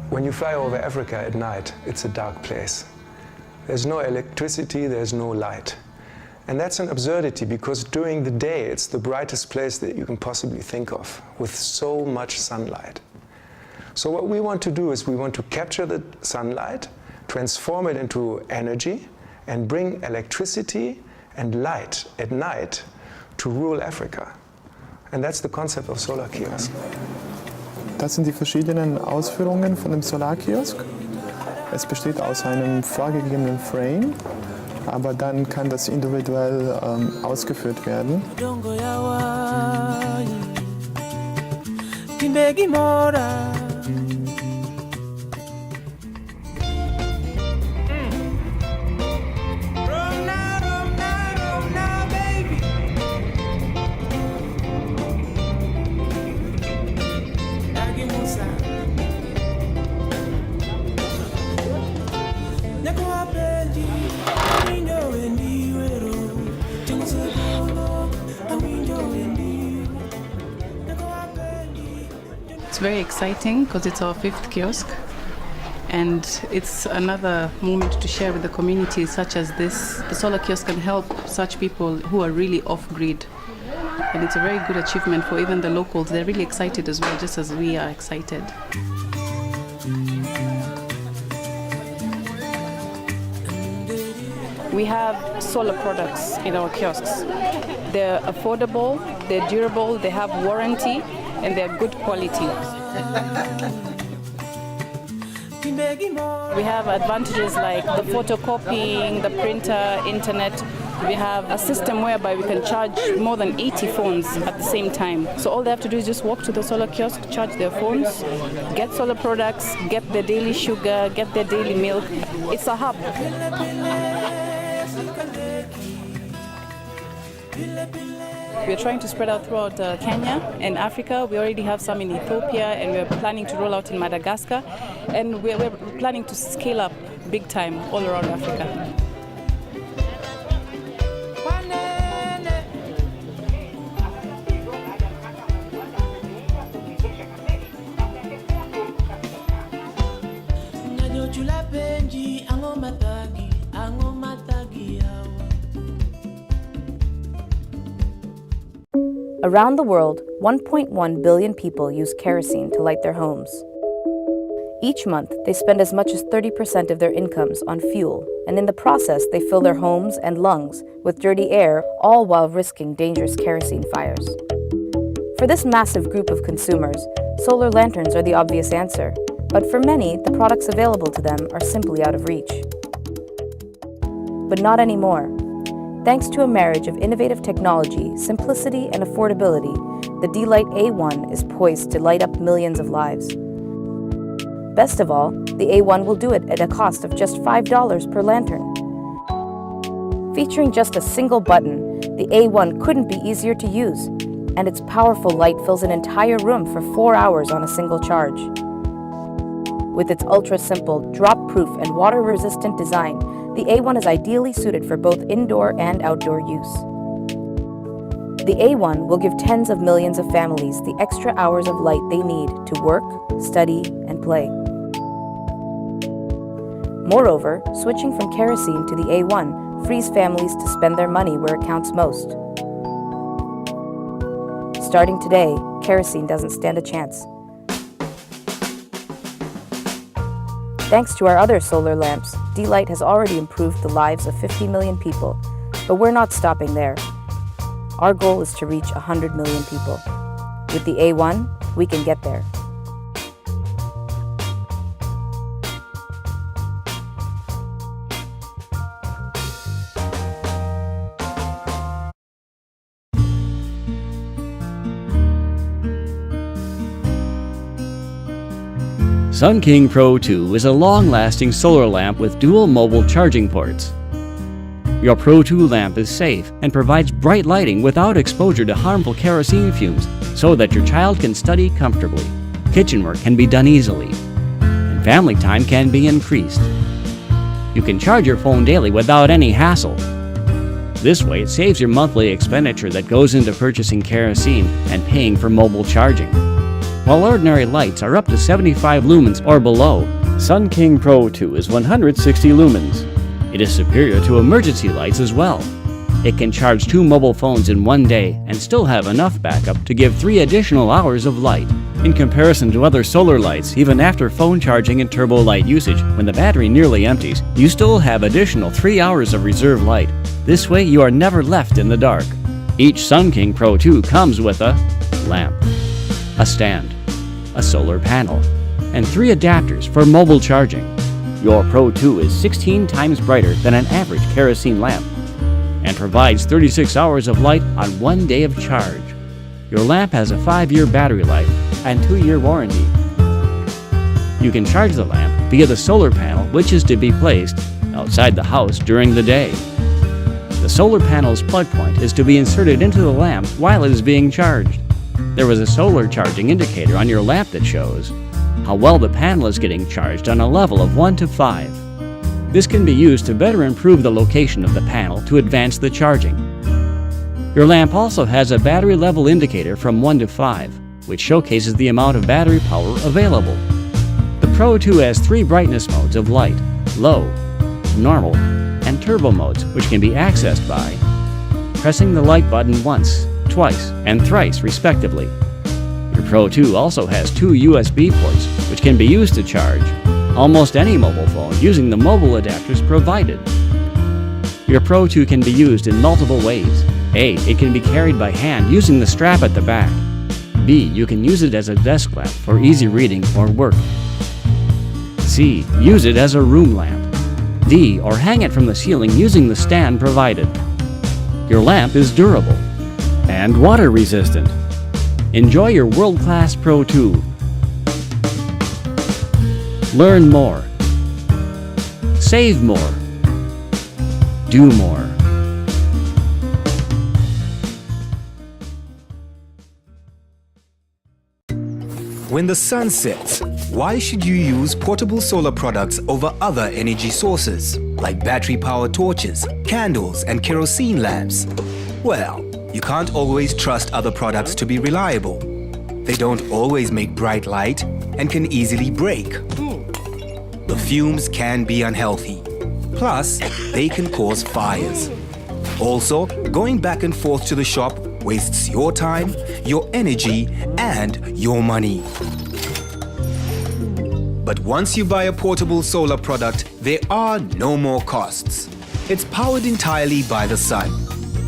When you fly over Africa at night, it's a dark place. There's no electricity, there's no light. And that's an absurdity because during the day it's the brightest place that you can possibly think of, with so much sunlight. So what we want to do is we want to capture the sunlight, transform it into energy, and bring electricity and light at night to rural Africa. And that's the concept of Solar Kiosk. Das sind die verschiedenen Ausführungen von dem Solarkiosk. Es besteht aus einem vorgegebenen Frame, aber dann kann das individuell ausgeführt werden. It's very exciting because it's our 5th kiosk, and it's another moment to share with the community such as this. The solar kiosk can help such people who are really off-grid, and it's a very good achievement for even the locals. They're really excited as well, just as we are excited. We have solar products in our kiosks. They're affordable, they're durable, they have warranty, and they're good quality. We have advantages like the photocopying, the printer, internet. We have a system whereby we can charge more than 80 phones at the same time. So all they have to do is just walk to the solar kiosk, charge their phones, get solar products, get their daily sugar, get their daily milk. It's a hub. We're trying to spread out throughout Kenya and Africa. We already have some in Ethiopia, and we're planning to roll out in Madagascar. And we're planning to scale up big time all around Africa. Around the world, 1.1 billion people use kerosene to light their homes. Each month, they spend as much as 30% of their incomes on fuel, and in the process, they fill their homes and lungs with dirty air, all while risking dangerous kerosene fires. For this massive group of consumers, solar lanterns are the obvious answer, but for many, the products available to them are simply out of reach. But not anymore. Thanks to a marriage of innovative technology, simplicity, and affordability, the D-Light A1 is poised to light up millions of lives. Best of all, the A1 will do it at a cost of just $5 per lantern. Featuring just a single button, the A1 couldn't be easier to use, and its powerful light fills an entire room for 4 hours on a single charge. With its ultra-simple, drop-proof, and water-resistant design, the A1 is ideally suited for both indoor and outdoor use. The A1 will give tens of millions of families the extra hours of light they need to work, study, and play. Moreover, switching from kerosene to the A1 frees families to spend their money where it counts most. Starting today, kerosene doesn't stand a chance. Thanks to our other solar lamps, D-Light has already improved the lives of 50 million people, but we're not stopping there. Our goal is to reach 100 million people. With the A1, we can get there. Sun King Pro 2 is a long-lasting solar lamp with dual mobile charging ports. Your Pro 2 lamp is safe and provides bright lighting without exposure to harmful kerosene fumes so that your child can study comfortably. Kitchen work can be done easily, and family time can be increased. You can charge your phone daily without any hassle. This way, it saves your monthly expenditure that goes into purchasing kerosene and paying for mobile charging. while ordinary lights are up to 75 lumens or below. Sun King Pro 2 is 160 lumens. It is superior to emergency lights as well. It can charge 2 mobile phones in one day and still have enough backup to give 3 additional hours of light. In comparison to other solar lights, even after phone charging and turbo light usage, when the battery nearly empties, you still have additional 3 hours of reserve light. This way you are never left in the dark. Each Sun King Pro 2 comes with a lamp, a stand, a solar panel, and 3 adapters for mobile charging. Your Pro 2 is 16 times brighter than an average kerosene lamp and provides 36 hours of light on 1 day of charge. Your lamp has a 5-year battery life and 2-year warranty. You can charge the lamp via the solar panel, which is to be placed outside the house during the day. The solar panel's plug point is to be inserted into the lamp while it is being charged. There is a solar charging indicator on your lamp that shows how well the panel is getting charged on a level of 1 to 5. This can be used to better improve the location of the panel to advance the charging. Your lamp also has a battery level indicator from 1 to 5, which showcases the amount of battery power available. The Pro 2 has 3 brightness modes of light: low, normal, and turbo modes, which can be accessed by pressing the light button once, twice, and thrice respectively. Your Pro 2 also has 2 USB ports, which can be used to charge almost any mobile phone using the mobile adapters provided. Your Pro 2 can be used in multiple ways. A. It can be carried by hand using the strap at the back. B. You can use it as a desk lamp for easy reading or work. C. Use it as a room lamp. D. Or hang it from the ceiling using the stand provided. Your lamp is durable and water resistant. Enjoy your world-class Pro 2. Learn more. Save more. Do more. When the sun sets, why should you use portable solar products over other energy sources, like battery-powered torches, candles, and kerosene lamps? Well, you can't always trust other products to be reliable. They don't always make bright light and can easily break. The fumes can be unhealthy. Plus, they can cause fires. Also, going back and forth to the shop wastes your time, your energy, and your money. But once you buy a portable solar product, there are no more costs. It's powered entirely by the sun.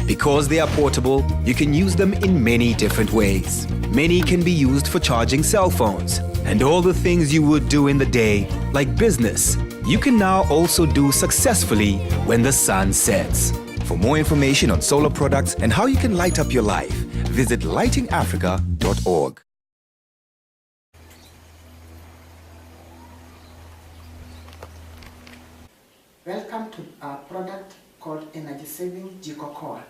Because they are portable, you can use them in many different ways. Many can be used for charging cell phones and all the things you would do in the day, like business, you can now also do successfully when the sun sets. For more information on solar products and how you can light up your life, visit lightingafrica.org. Welcome to our product called Energy Saving Jiko Core.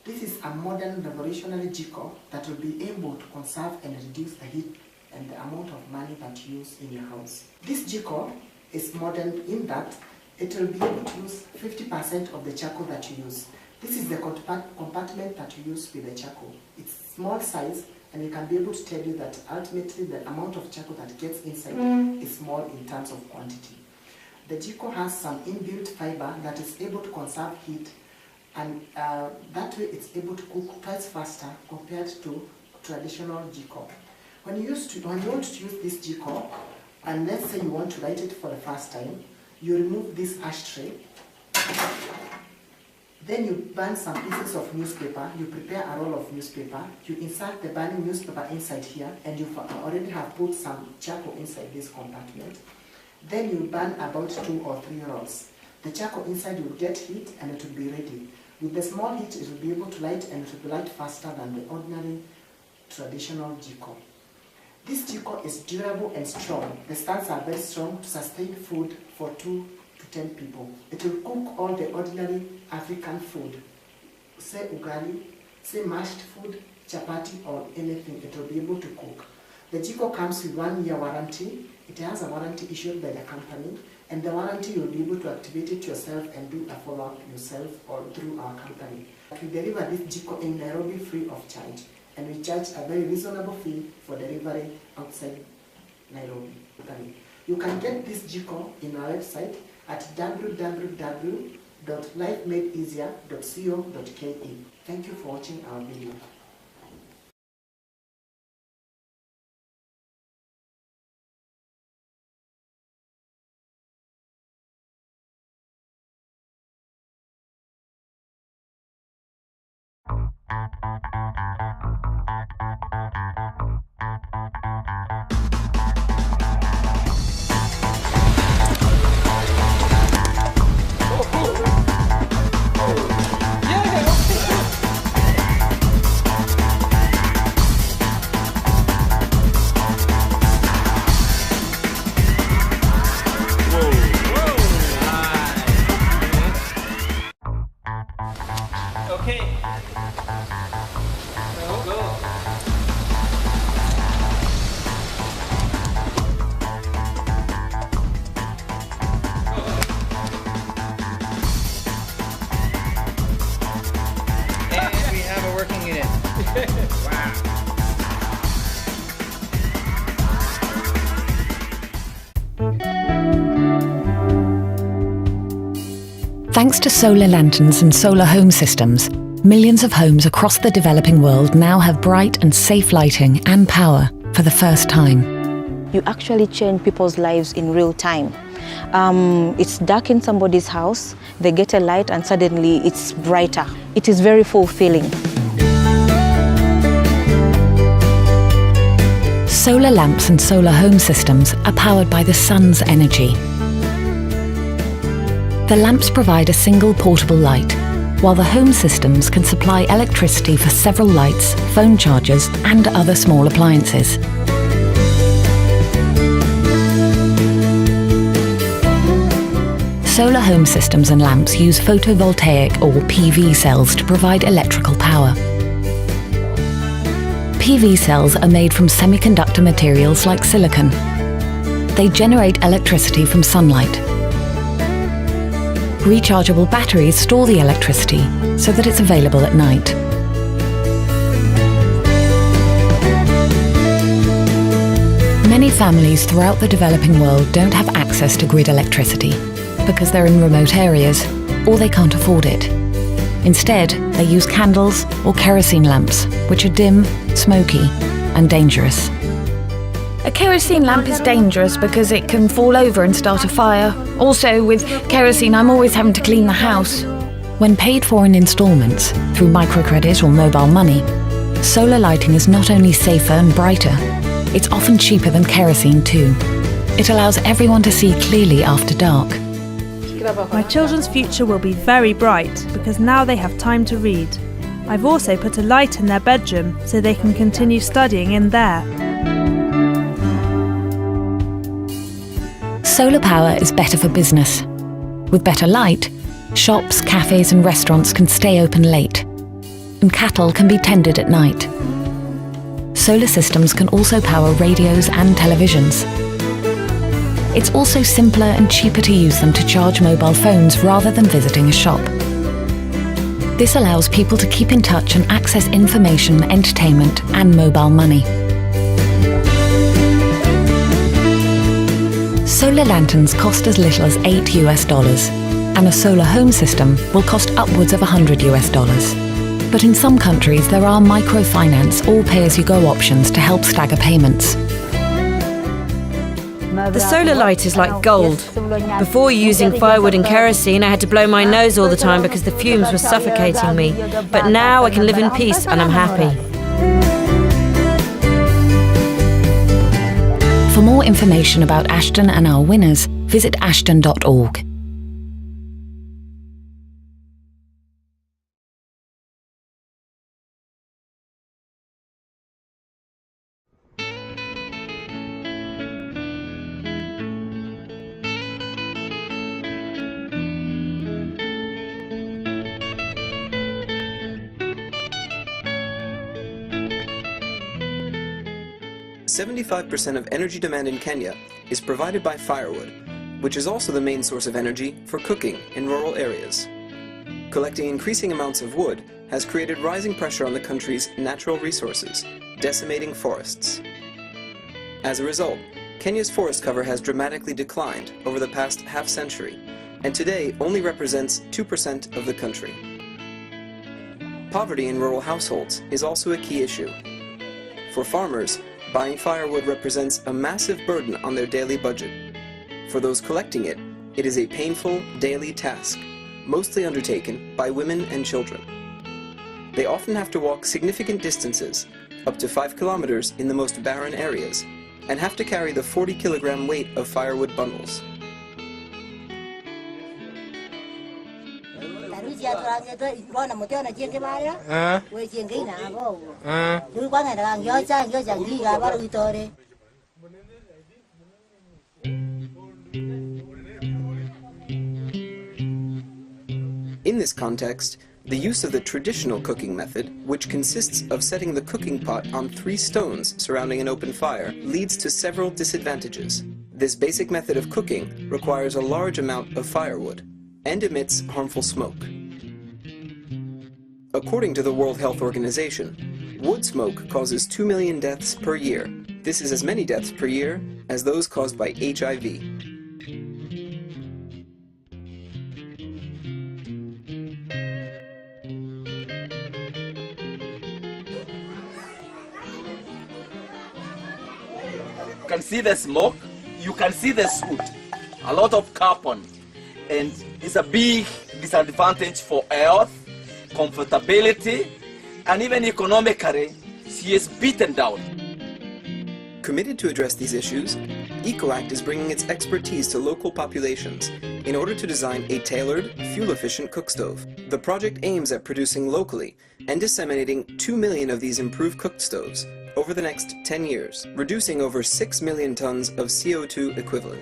This is a modern revolutionary Jiko that will be able to conserve and reduce the heat and the amount of money that you use in your house. This Jiko is modern in that it will be able to use 50% of the charcoal that you use. This is the compartment that you use with the charcoal. It's small size, and we can be able to tell you that ultimately the amount of charcoal that gets inside is small in terms of quantity. The Jiko has some inbuilt fiber that is able to conserve heat, and that way it's able to cook twice faster compared to traditional Jiko. When you want to use this Jiko, and let's say you want to light it for the first time, you remove this ashtray, then you burn some pieces of newspaper, you prepare a roll of newspaper, you insert the burning newspaper inside here, and you already have put some charcoal inside this compartment. Then you burn about 2 or 3 rolls. The charcoal inside will get heat and it will be ready. With the small heat, it will be able to light, and it will light faster than the ordinary traditional Jiko. This Jiko is durable and strong. The stands are very strong to sustain food for 2 to 10 people. It will cook all the ordinary African food. Say ugali, say mashed food, chapati, or anything, it will be able to cook. The Jiko comes with 1-year warranty. It has a warranty issued by the company, and the warranty you'll be able to activate it yourself and do a follow-up yourself or through our company. We deliver this Jiko in Nairobi free of charge. and we charge a very reasonable fee for delivery outside Nairobi. You can get this Jiko in our website at www.lifemadeeasier.co.ke. Thank you for watching our video. Thanks to solar lanterns and solar home systems, millions of homes across the developing world now have bright and safe lighting and power for the first time. You actually change people's lives in real time. It's dark in somebody's house, they get a light and suddenly it's brighter. It is very fulfilling. Solar lamps and solar home systems are powered by the sun's energy. The lamps provide a single portable light, while the home systems can supply electricity for several lights, phone chargers, and other small appliances. Solar home systems and lamps use photovoltaic or PV cells to provide electrical power. PV cells are made from semiconductor materials like silicon. They generate electricity from sunlight. Rechargeable batteries store the electricity so that it's available at night. Many families throughout the developing world don't have access to grid electricity because they're in remote areas or they can't afford it. Instead, they use candles or kerosene lamps, which are dim, smoky, and dangerous. A kerosene lamp is dangerous because it can fall over and start a fire. Also, with kerosene, I'm always having to clean the house. When paid for in installments, through microcredit or mobile money, solar lighting is not only safer and brighter, it's often cheaper than kerosene too. It allows everyone to see clearly after dark. My children's future will be very bright because now they have time to read. I've also put a light in their bedroom so they can continue studying in there. Solar power is better for business. With better light, shops, cafes and restaurants can stay open late, and cattle can be tended at night. Solar systems can also power radios and televisions. It's also simpler and cheaper to use them to charge mobile phones rather than visiting a shop. This allows people to keep in touch and access information, entertainment, and mobile money. Solar lanterns cost as little as $8, and a solar home system will cost upwards of $100. But in some countries, there are microfinance or pay-as-you-go options to help stagger payments. The solar light is like gold. Before using firewood and kerosene, I had to blow my nose all the time because the fumes were suffocating me. But now I can live in peace and I'm happy. For more information about Ashton and our winners, visit ashton.org. .75% of energy demand in Kenya is provided by firewood, which is also the main source of energy for cooking in rural areas. Collecting increasing amounts of wood has created rising pressure on the country's natural resources, decimating forests. As a result, Kenya's forest cover has dramatically declined over the past half-century, and today only represents 2% of the country. Poverty in rural households is also a key issue. For farmers, buying firewood represents a massive burden on their daily budget. For those collecting it, it is a painful daily task, mostly undertaken by women and children. They often have to walk significant distances, up to 5 kilometers in the most barren areas, and have to carry the 40-kilogram weight of firewood bundles. In this context, the use of the traditional cooking method, which consists of setting the cooking pot on 3 stones surrounding an open fire, leads to several disadvantages. This basic method of cooking requires a large amount of firewood and emits harmful smoke. According to the World Health Organization, wood smoke causes 2 million deaths per year. This is as many deaths per year as those caused by HIV. You can see the smoke, you can see the soot, a lot of carbon, and it's a big disadvantage for health, comfortability, and even economically, she is beaten down. Committed to address these issues, EcoAct is bringing its expertise to local populations in order to design a tailored, fuel-efficient cook stove. The project aims at producing locally and disseminating 2 million of these improved cook stoves over the next 10 years, reducing over 6 million tons of CO2 equivalent.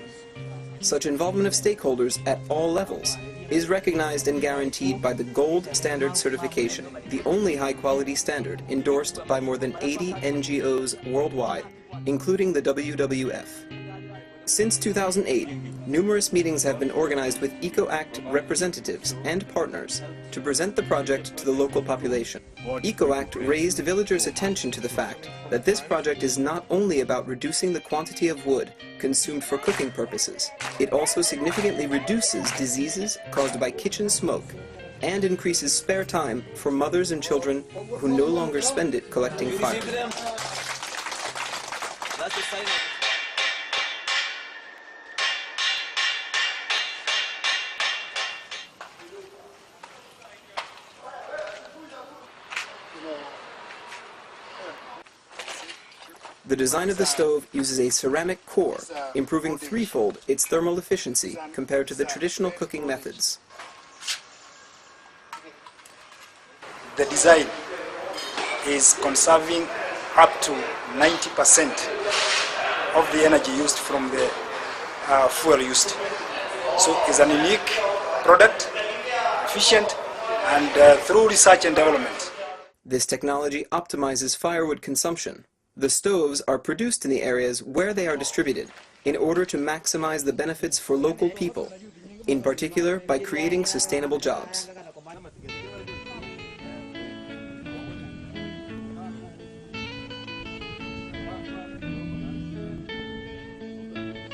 Such involvement of stakeholders at all levels is recognized and guaranteed by the Gold Standard certification, the only high-quality standard endorsed by more than 80 NGOs worldwide, including the WWF. Since 2008, numerous meetings have been organized with EcoAct representatives and partners to present the project to the local population. EcoAct raised villagers' attention to the fact that this project is not only about reducing the quantity of wood consumed for cooking purposes, it also significantly reduces diseases caused by kitchen smoke and increases spare time for mothers and children who no longer spend it collecting firewood. The design of the stove uses a ceramic core, improving threefold its thermal efficiency compared to the traditional cooking methods. The design is conserving up to 90% of the energy used from the fuel used. So it's an unique product, efficient, and through research and development. This technology optimizes firewood consumption. The stoves are produced in the areas where they are distributed in order to maximize the benefits for local people, in particular by creating sustainable jobs.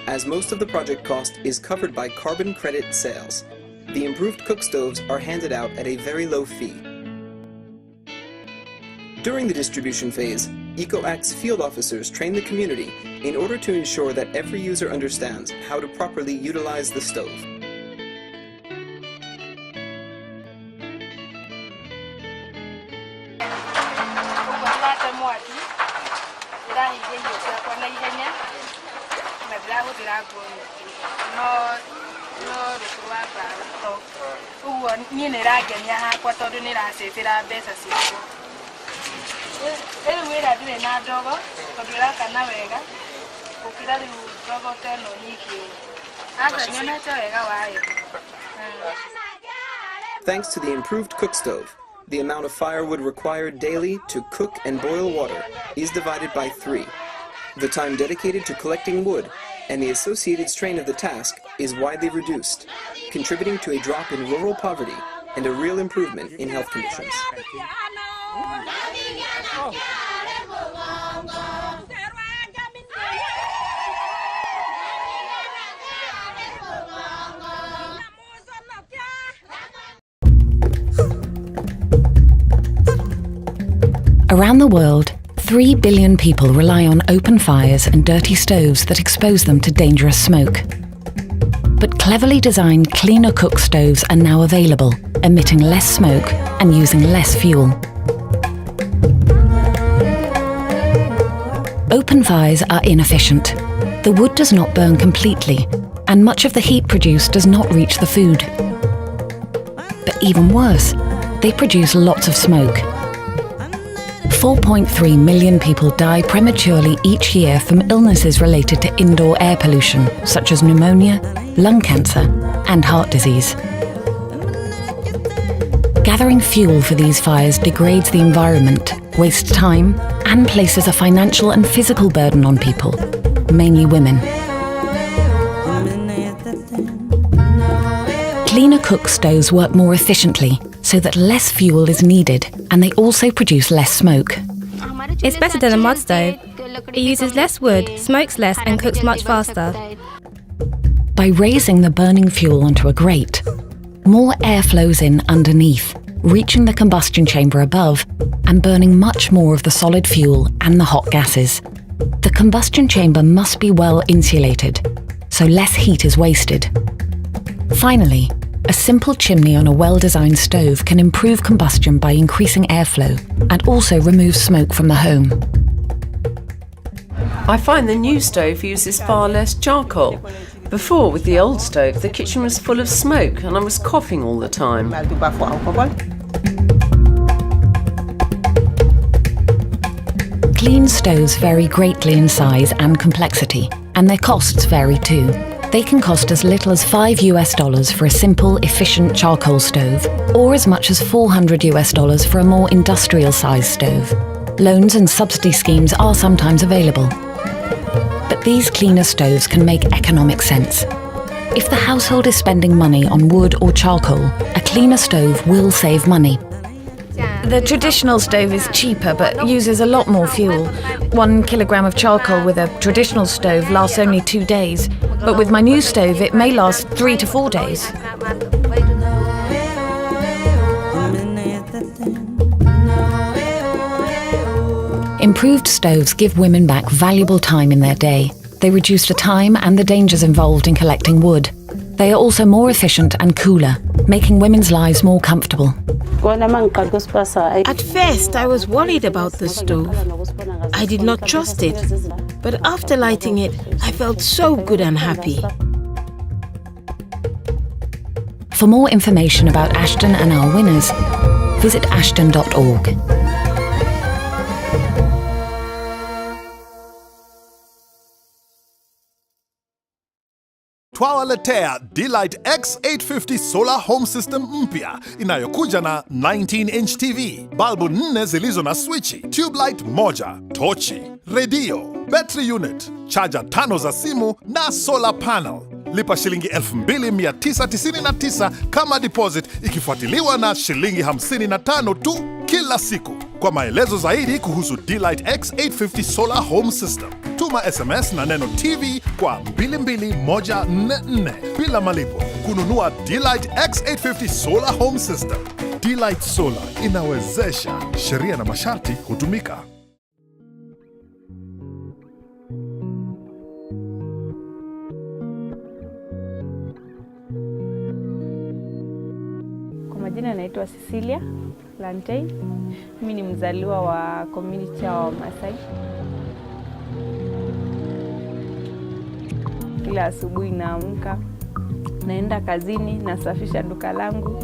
As most of the project cost is covered by carbon credit sales, the improved cook stoves are handed out at a very low fee. During the distribution phase, EcoAct's field officers train the community in order to ensure that every user understands how to properly utilize the stove. Thanks to the improved cook stove, the amount of firewood required daily to cook and boil water is divided by 3. The time dedicated to collecting wood and the associated strain of the task is widely reduced, contributing to a drop in rural poverty and a real improvement in health conditions. Around the world, 3 billion people rely on open fires and dirty stoves that expose them to dangerous smoke. But cleverly designed cleaner cook stoves are now available, emitting less smoke and using less fuel. Open fires are inefficient. The wood does not burn completely, and much of the heat produced does not reach the food. But even worse, they produce lots of smoke. 4.3 million people die prematurely each year from illnesses related to indoor air pollution, such as pneumonia, lung cancer, and heart disease. Gathering fuel for these fires degrades the environment, wastes time, and places a financial and physical burden on people, mainly women. Cleaner cook stoves work more efficiently, so that less fuel is needed, and they also produce less smoke. It's better than a mud stove. It uses less wood, smokes less, and cooks much faster. By raising the burning fuel onto a grate, more air flows in underneath, reaching the combustion chamber above and burning much more of the solid fuel and the hot gases. The combustion chamber must be well insulated, so less heat is wasted. Finally, a simple chimney on a well-designed stove can improve combustion by increasing airflow and also remove smoke from the home. I find the new stove uses far less charcoal. Before, with the old stove, the kitchen was full of smoke and I was coughing all the time. Clean stoves vary greatly in size and complexity, and their costs vary too. They can cost as little as $5 for a simple, efficient charcoal stove, or as much as $400 for a more industrial-sized stove. Loans and subsidy schemes are sometimes available. But these cleaner stoves can make economic sense. If the household is spending money on wood or charcoal, a cleaner stove will save money. The traditional stove is cheaper but uses a lot more fuel. 1 kilogram of charcoal with a traditional stove lasts only 2 days, but with my new stove it may last 3 to 4 days. Improved stoves give women back valuable time in their day. They reduce the time and the dangers involved in collecting wood. They are also more efficient and cooler, making women's lives more comfortable. At first, I was worried about the stove. I did not trust it. But after lighting it, I felt so good and happy. For more information about Ashton and our winners, visit ashton.org. Twawaletea D-Lite X850 Solar Home System mpya inayokuja na 19-inch TV, balbu 4 zilizo na swichi, tube light moja, tochi, redio, battery unit, charger 5 za simu na solar panel. Lipa shilingi 2,999 kama deposit, ikifuatiliwa na shilingi 55 tu kila siku. Kwa maelezo zaidi kuhusu D-Lite X850 Solar Home System, tuma SMS na neno TV kwa 22144 bila malipo kununua D-Lite X850 Solar Home System. D-Lite Solar inawezesha, sheria na masharti hutumika. Kwa majina naitwa Cecilia Lantei. Mimi ni mzaliwa wa community ya Wamasai. Kila asubuhi naamka, naenda kazini, nasafisha duka langu.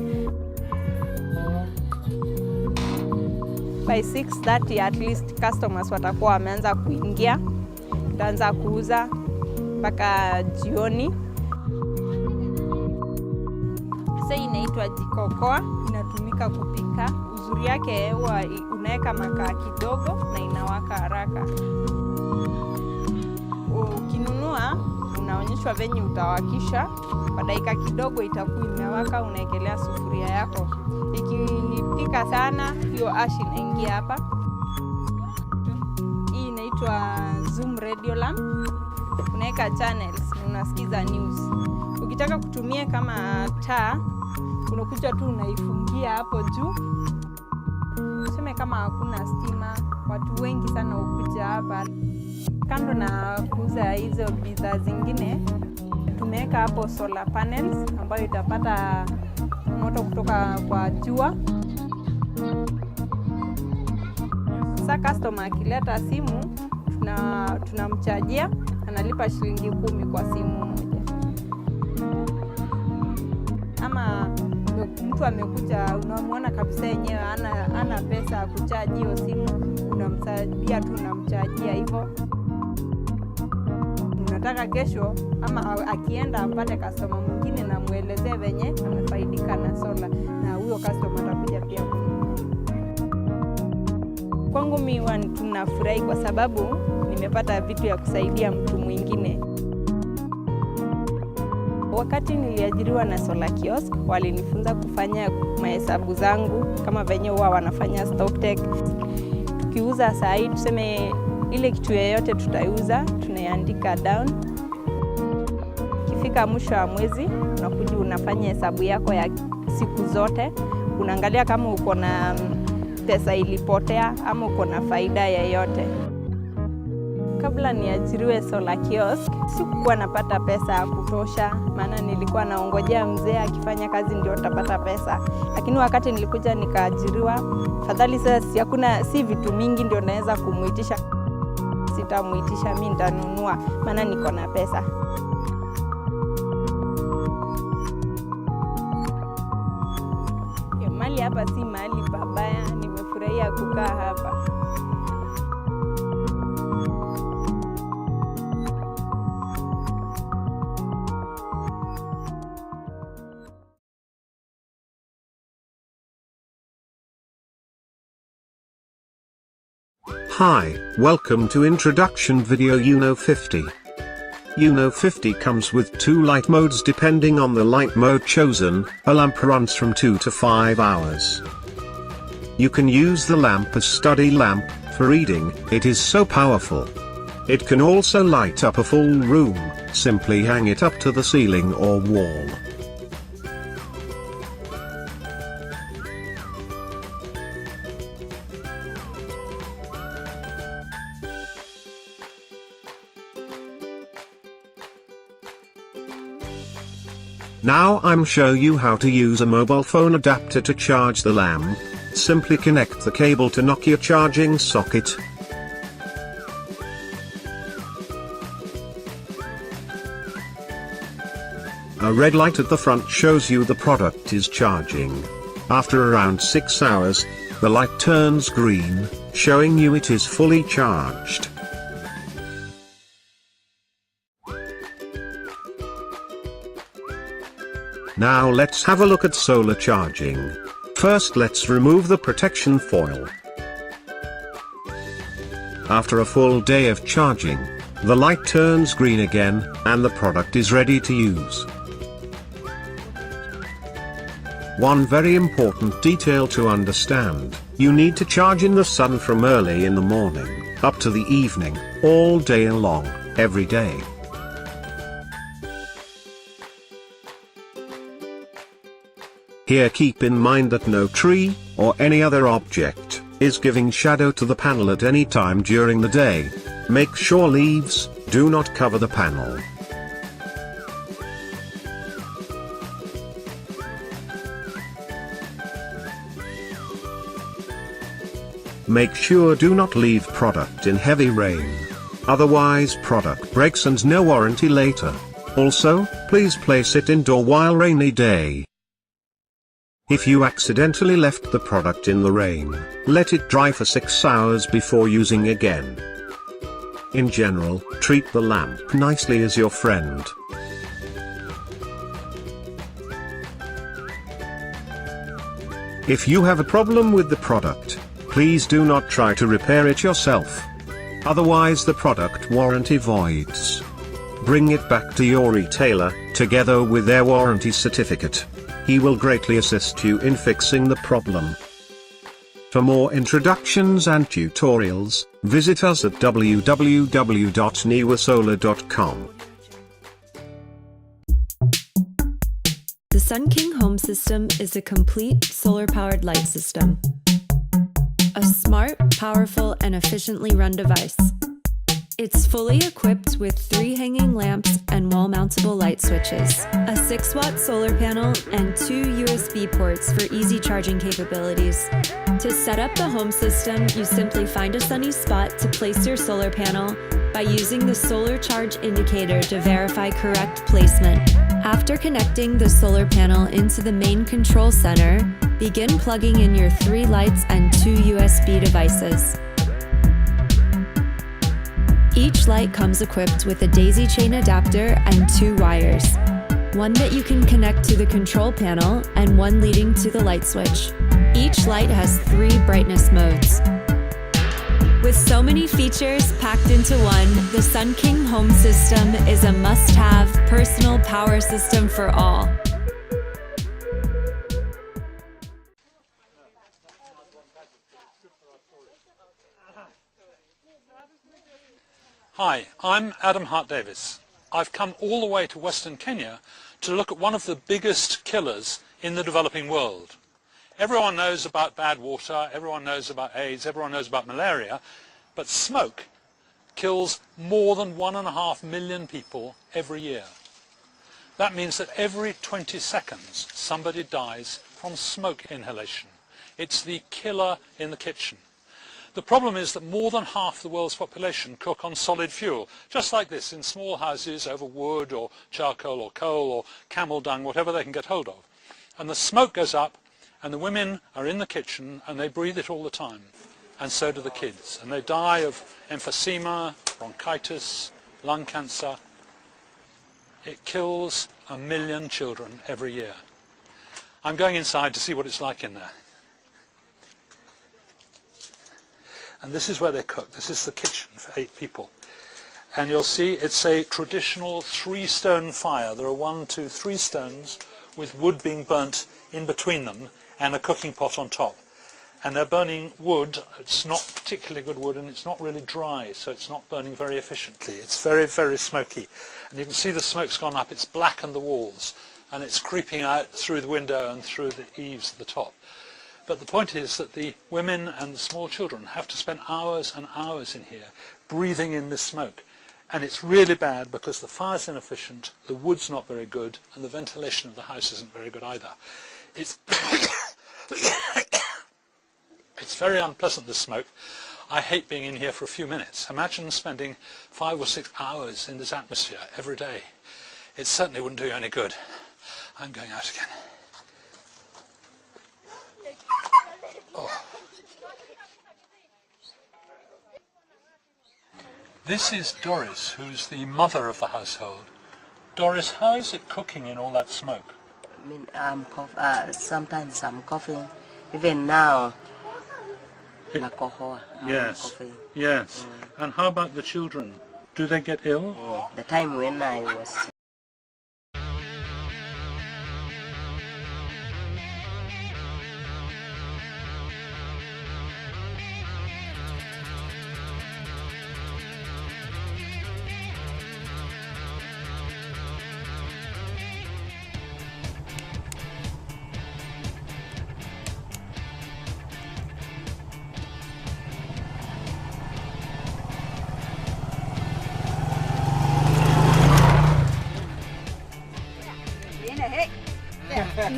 By 6:30 at least customers watakuwa wameanza kuingia. Nitaanza kuuza mpaka jioni. Sasa inaitwa jikokoa, inatumika kupika. Uzuri yake huwa unaweka makaa kidogo na inawaka haraka. Ukinunua unaonyeshwa venye utawakisha. Kwa dakika kidogo itakuwa imewaka, unaekelea sufuria yako. Ikipika sana, hiyo ash inaingia hapa. Hii inaitwa Zoom radio lamp. Unaweka channels, unasikiza news. Ukitaka kutumia kama taa, unakuja tu unaifungia hapo juu. Tuseme kama hakuna stima, watu wengi sana hukuja hapa. Kando na kuuza hizo bidhaa zingine, tumeweka hapo solar panels ambayo itapata moto kutoka kwa jua. Sasa customer akileta simu, tunamchajia, analipa shilingi 10 kwa simu moja. Ama mtu amekuja, unamwona kabisa yenyewe ana pesa ya kuchaji hiyo simu, unamsaidia tu, unamchajia hivyo. Unataka kesho ama akienda apate customer mwingine na muelezee venye amefaidika na sola, na huyo customer atakuja pia. Kwangu mimi tunafurahi kwa sababu nimepata vitu ya kusaidia mtu mwingine. Wakati niliajiriwa na Solar Kiosk, walinifunza kufanya mahesabu zangu kama venye huwa wanafanya stock take. Tukiuza saa hii, tuseme ile kitu yoyote tutaiuza, tunaiandika down. Kifika mwisho wa mwezi, unakuja unafanya hesabu yako ya siku zote. Unaangalia kama uko na pesa ilipotea ama uko na faida yoyote. Kabla niajiriwe Solar Kiosk, sikuwa napata pesa ya kutosha, maana nilikuwa naongojea mzee akifanya kazi ndio utapata pesa. Lakini wakati nilikuja nikaajiriwa, fadhali sasa si vitu mingi ndio naweza kumuitisha. Sitamuitisha, mimi nitanunua maana niko na pesa. Mali hapa si mahali pabaya, nimefurahia kukaa hapa. Hi, welcome to introduction video UNO 50. UNO 50 comes with 2 light modes depending on the light mode chosen. A lamp runs from 2 to 5 hours. You can use the lamp as study lamp, for reading, it is so powerful. It can also light up a full room, simply hang it up to the ceiling or wall. Now I'm show you how to use a mobile phone adapter to charge the lamp. Simply connect the cable to Nokia charging socket. A red light at the front shows you the product is charging. After around 6 hours, the light turns green, showing you it is fully charged. Now let's have a look at solar charging. First let's remove the protection foil. After a full day of charging, the light turns green again, and the product is ready to use. One very important detail to understand, you need to charge in the sun from early in the morning, up to the evening, all day long, every day. Here keep in mind that no tree, or any other object, is giving shadow to the panel at any time during the day. Make sure leaves do not cover the panel. Make sure do not leave product in heavy rain. Otherwise product breaks and no warranty later. Also, please place it indoor while rainy day. If you accidentally left the product in the rain, let it dry for 6 hours before using again. In general, treat the lamp nicely as your friend. If you have a problem with the product, please do not try to repair it yourself. Otherwise the product warranty voids. bring it back to your retailer, together with their warranty certificate. He will greatly assist you in fixing the problem. For more introductions and tutorials, visit us at www.niwasolar.com. The Sun King Home System is a complete solar-powered light system. A smart, powerful, and efficiently run device. It's fully equipped with 3 hanging lamps and wall-mountable light switches, a 6-watt solar panel, and 2 USB ports for easy charging capabilities. To set up the home system, you simply find a sunny spot to place your solar panel by using the solar charge indicator to verify correct placement. After connecting the solar panel into the main control center, begin plugging in your 3 lights and 2 USB devices. Each light comes equipped with a daisy chain adapter and 2 wires. One that you can connect to the control panel and one leading to the light switch. Each light has 3 brightness modes. With so many features packed into one, the Sun King Home System is a must-have personal power system for all. Hi, I'm Adam Hart-Davis. I've come all the way to Western Kenya to look at one of the biggest killers in the developing world. Everyone knows about bad water, everyone knows about AIDS, everyone knows about malaria, but smoke kills more than 1.5 million people every year. That means that every 20 seconds somebody dies from smoke inhalation. It's the killer in the kitchen. The problem is that more than half the world's population cook on solid fuel, just like this, in small houses over wood or charcoal or coal or camel dung, whatever they can get hold of. And the smoke goes up, and the women are in the kitchen and they breathe it all the time. And so do the kids. And they die of emphysema, bronchitis, lung cancer. It kills 1 million children every year. I'm going inside to see what it's like in there. And this is where they cook. This is the kitchen for 8 people. And you'll see it's a traditional 3-stone fire. There are 1, 2, 3 stones with wood being burnt in between them and a cooking pot on top. And they're burning wood. It's not particularly good wood and it's not really dry, so it's not burning very efficiently. It's very, very smoky. And you can see the smoke's gone up. It's blackened the walls and it's creeping out through the window and through the eaves at the top. But the point is that the women and the small children have to spend hours and hours in here breathing in this smoke. And it's really bad because the fire's inefficient, the wood's not very good, and the ventilation of the house isn't very good either. It's it's very unpleasant, this smoke. I hate being in here for a few minutes. Imagine spending 5 or 6 hours in this atmosphere every day. It certainly wouldn't do you any good. I'm going out again. Oh. This is Doris, who's the mother of the household. Doris, how is it cooking in all that smoke? I mean, sometimes I'm coughing. Even now, Yes, yes. And how about the children? Do they get ill? Yeah. The time when I was...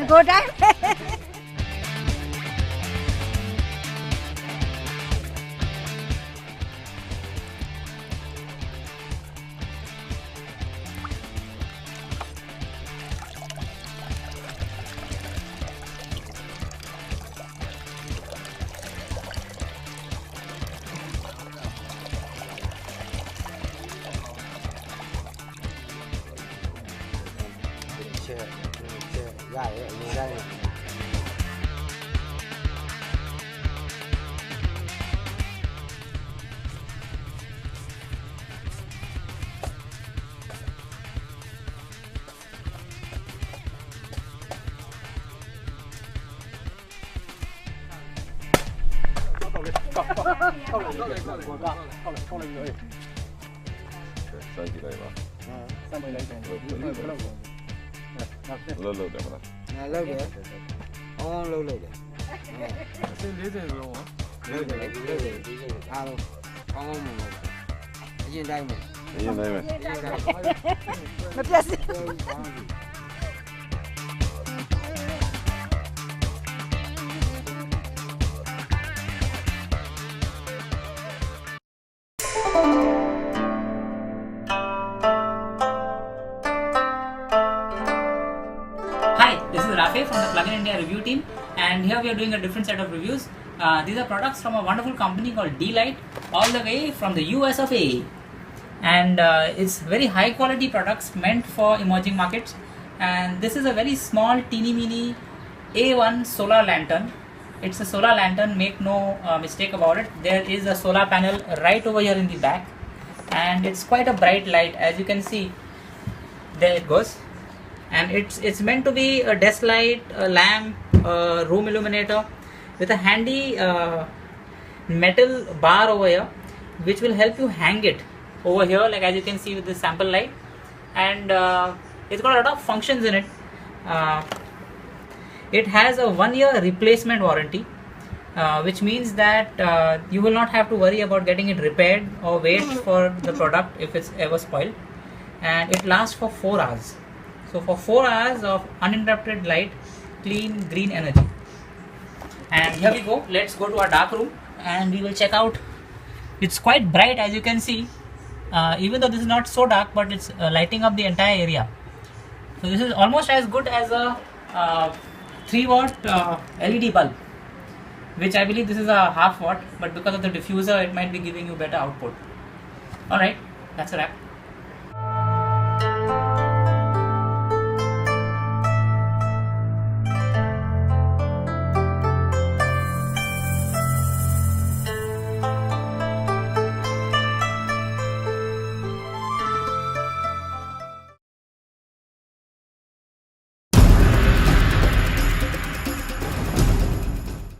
Go down. Gài ấy, Hi, this is Rafe from the Plugin India review team, and here we are doing a different set of reviews. These are products from a wonderful company called D-Lite, all the way from the US of A. And it's very high quality products meant for emerging markets. And this is a very small teeny mini A1 solar lantern. It's a solar lantern, make no mistake about it. There is a solar panel right over here in the back, and it's quite a bright light, as you can see. There it goes. And it's meant to be a desk light, a lamp, a room illuminator with a handy metal bar over here, which will help you hang it over here, like as you can see with this sample light. And it's got a lot of functions in it. It has a 1-year replacement warranty, which means that you will not have to worry about getting it repaired or wait for the product if it's ever spoiled. And it lasts for 4 hours. So for 4 hours of uninterrupted light, clean green energy. And here we go. Let's go to our dark room and we will check out. It's quite bright, as you can see, even though this is not so dark, but it's lighting up the entire area. So this is almost as good as a 3-watt LED bulb, which I believe this is a half watt, but because of the diffuser it might be giving you better output. Alright, that's a wrap.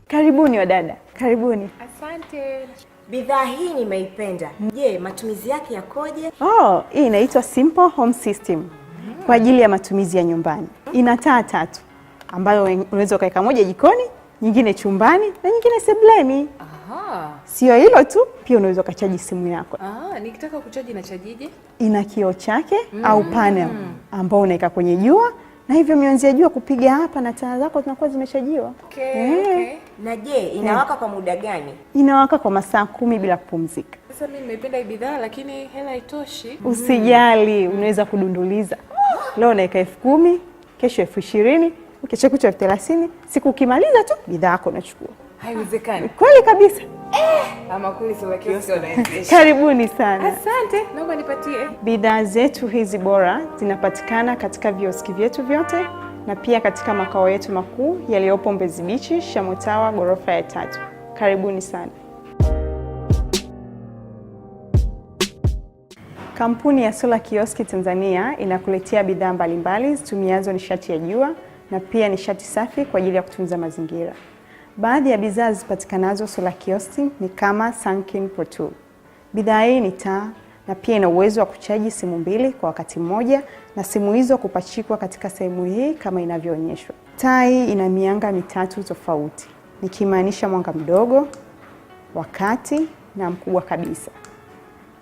Karibuni wadada, karibuni. Asante. Bidhaa hii nimeipenda. Je, matumizi yake yakoje? Hii inaitwa Simple Home System kwa ajili ya matumizi ya nyumbani. Ina taa 3 ambayo unaweza kuweka moja jikoni, nyingine chumbani na nyingine sebuleni. Aha. Sio hilo tu, pia unaweza kuchaji simu yako. Nikitaka kuchaji na chajije? Ina kioo chake au panel ambao unaweka kwenye jua, na hivyo mionzi ya jua kupiga hapa na taa zako zinakuwa zimeshajiwa. Okay. Na je, inawaka kwa muda gani? Inawaka kwa masaa 10 bila kupumzika. Sasa mimi nimeipenda hii bidhaa lakini hela haitoshi. Usijali, unaweza kudunduliza. Leo naweka 10,000, kesho 20,000, kesho kutwa 30,000, siku ukimaliza tu bidhaa yako unachukua. Haiwezekani. Kweli kabisa. Ama kweli sio Kiosk unawezesha. Karibuni sana. Asante, naomba nipatie. Bidhaa zetu hizi bora zinapatikana katika vioski vyetu vyote na pia katika makao yetu makuu yaliyopo Mbezi Beach, Shamotawa, ghorofa ya 3. Karibuni sana. Kampuni ya Solar Kiosk Tanzania inakuletea bidhaa mbalimbali zitumiazo nishati ya jua na pia nishati safi kwa ajili ya kutunza mazingira. Baadhi ya bidhaa zipatikanazo Solar Kiosk ni kama Sunking Pro 2. Bidhaa hii ni taa na pia ina uwezo wa kuchaji simu 2 kwa wakati mmoja, na simu hizo kupachikwa katika sehemu hii kama inavyoonyeshwa. Taa hii ina mianga 3 tofauti, nikimaanisha mwanga mdogo, wakati na mkubwa kabisa.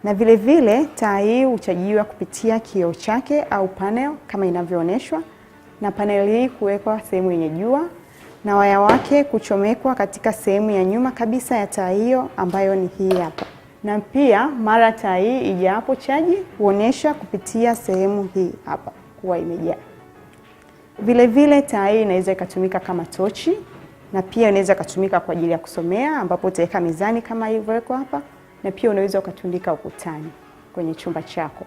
Na vile vile taa hii huchajiwa kupitia kioo chake au panel kama inavyoonyeshwa, na panel hii kuwekwa sehemu yenye jua na waya wake kuchomekwa katika sehemu ya nyuma kabisa ya taa hiyo ambayo ni hii hapa. Na pia mara taa hii ijapo chaji huonesha kupitia sehemu hii hapa kuwa imejaa. Vile vile taa hii inaweza ikatumika kama tochi, na pia inaweza kutumika kwa ajili ya kusomea ambapo utaweka mezani kama ilivyowekwa hapa, na pia unaweza ukatundika ukutani kwenye chumba chako.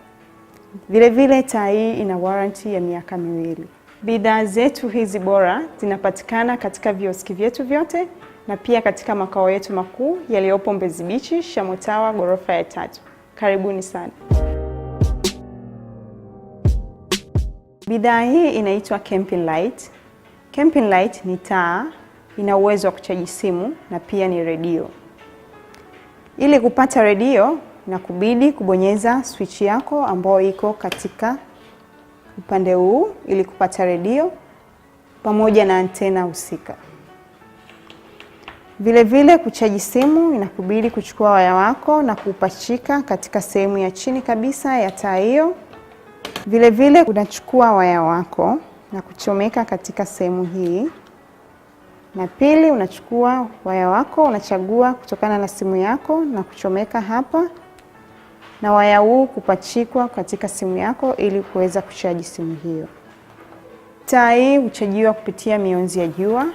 Vile vile taa hii ina warranty ya miaka 2. Bidhaa zetu hizi bora zinapatikana katika vioski vyetu vyote na pia katika makao yetu makuu yaliyopo Mbezi Beach, Shamotawa, ghorofa ya 3. Karibuni sana. Bidhaa hii inaitwa Camping Light. Camping Light ni taa, ina uwezo wa kuchaji simu na pia ni redio. Ili kupata redio inakubidi kubonyeza switch yako ambayo iko katika upande huu ili kupata redio pamoja na antena husika. Vile vile kuchaji simu inakubidi kuchukua waya wako na kuupachika katika sehemu ya chini kabisa ya taa hiyo. Vile vile unachukua waya wako na kuchomeka katika sehemu hii. Na pili unachukua waya wako, unachagua kutokana na simu yako na kuchomeka hapa. Na waya huu kupachikwa katika simu yako ili kuweza kuchaji simu hiyo. Taa hii huchajiwa kupitia mionzi ya jua,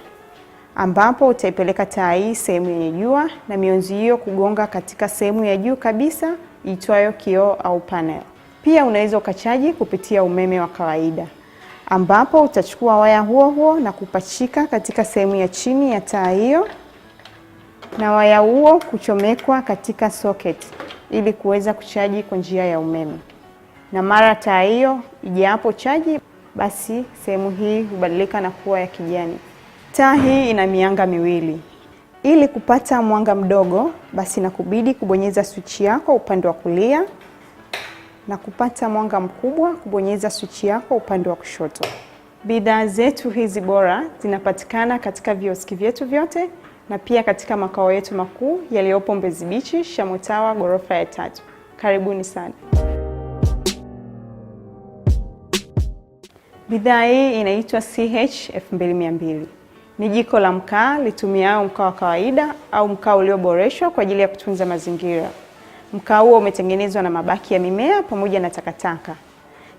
ambapo utaipeleka taa hii sehemu yenye jua na mionzi hiyo kugonga katika sehemu ya juu kabisa iitwayo kioo au panel. Pia unaweza ukachaji kupitia umeme wa kawaida, ambapo utachukua waya huo na kupachika katika sehemu ya chini ya taa hiyo na waya huo kuchomekwa katika socket ili kuweza kuchaji kwa njia ya umeme. Na mara taa hiyo ijapo chaji, basi sehemu hii hubadilika na kuwa ya kijani. Taa hii ina mianga miwili. Ili kupata mwanga mdogo, basi inakubidi kubonyeza switch yako upande wa kulia, na kupata mwanga mkubwa kubonyeza switch yako upande wa kushoto. Bidhaa zetu hizi bora zinapatikana katika vioski vyetu vyote na pia katika makao yetu makuu yaliyopo Mbezi Beach, Shamotawa, ghorofa ya 3. Karibuni sana. Bidhaa hii inaitwa CH2200. Ni jiko la mkaa litumiao mkaa wa kawaida au mkaa ulioboreshwa kwa ajili ya kutunza mazingira. Mkaa huo umetengenezwa na mabaki ya mimea pamoja na takataka.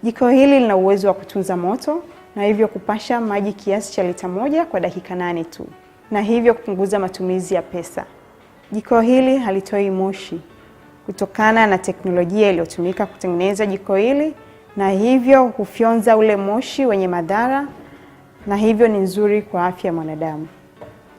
Jiko hili lina uwezo wa kutunza moto na hivyo kupasha maji kiasi cha lita 1 kwa dakika 8 tu, na hivyo kupunguza matumizi ya pesa. Jiko hili halitoi moshi kutokana na teknolojia iliyotumika kutengeneza jiko hili, na hivyo hufyonza ule moshi wenye madhara, na hivyo ni nzuri kwa afya ya mwanadamu.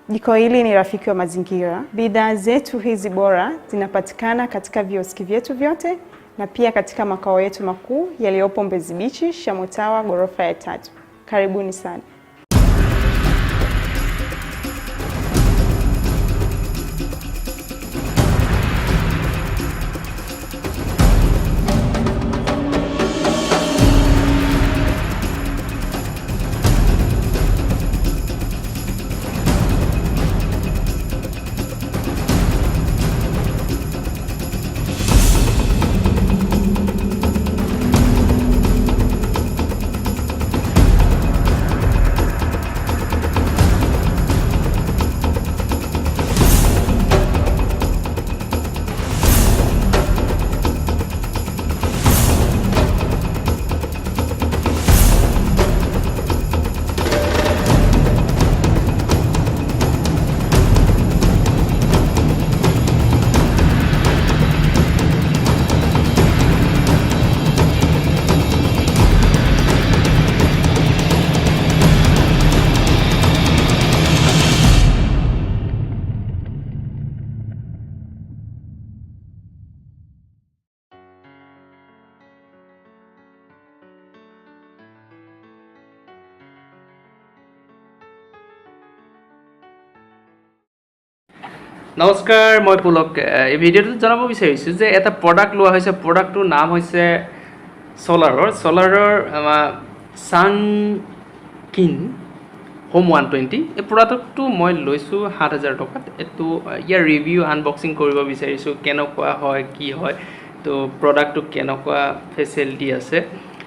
Jiko hili ni rafiki wa mazingira. Bidhaa zetu hizi bora zinapatikana katika vioski vyetu vyote na pia katika makao yetu makuu yaliyopo Mbezi Beach, Shamotawa, ghorofa ya 3. Karibuni sana. নমস্কাৰ, মই পুলক। এই ভিডিঅ'টোত জনাব বিচাৰিছোঁ যে এটা product লোৱা হৈছে। প্ৰডাক্টটোৰ নাম হৈছে ছলাৰৰ ছানকিন হোম 120। এই প্ৰডাক্টটো মই লৈছোঁ 7,000 টকাত। এইটো ইয়াৰ ৰিভিউ আনবক্সিং কৰিব বিচাৰিছোঁ, কেনেকুৱা হয়, কি হয়, তো প্ৰডাক্টটো কেনেকুৱা ফেচিলিটি আছে,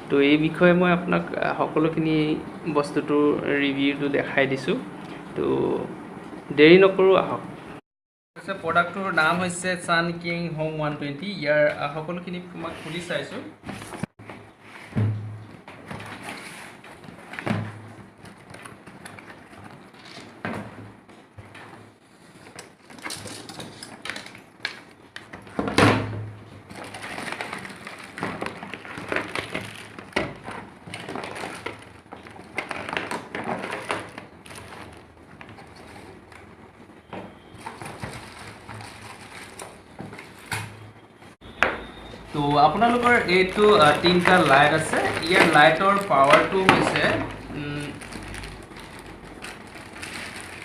তো এই বিষয়ে মই আপোনাক সকলোখিনি বস্তুটোৰ ৰিভিউটো দেখাই দিছোঁ। তো দেৰি নকৰোঁ, আহক। প্ৰডাক্টটোৰ নাম হৈছে ছানকিন হোম 120। ইয়াৰ সকলোখিনি মই খুলি চাইছোঁ। তো আপোনালোকৰ এইটো 3টা লাইট আছে। ইয়াৰ লাইটৰ পাৱাৰটো হৈছে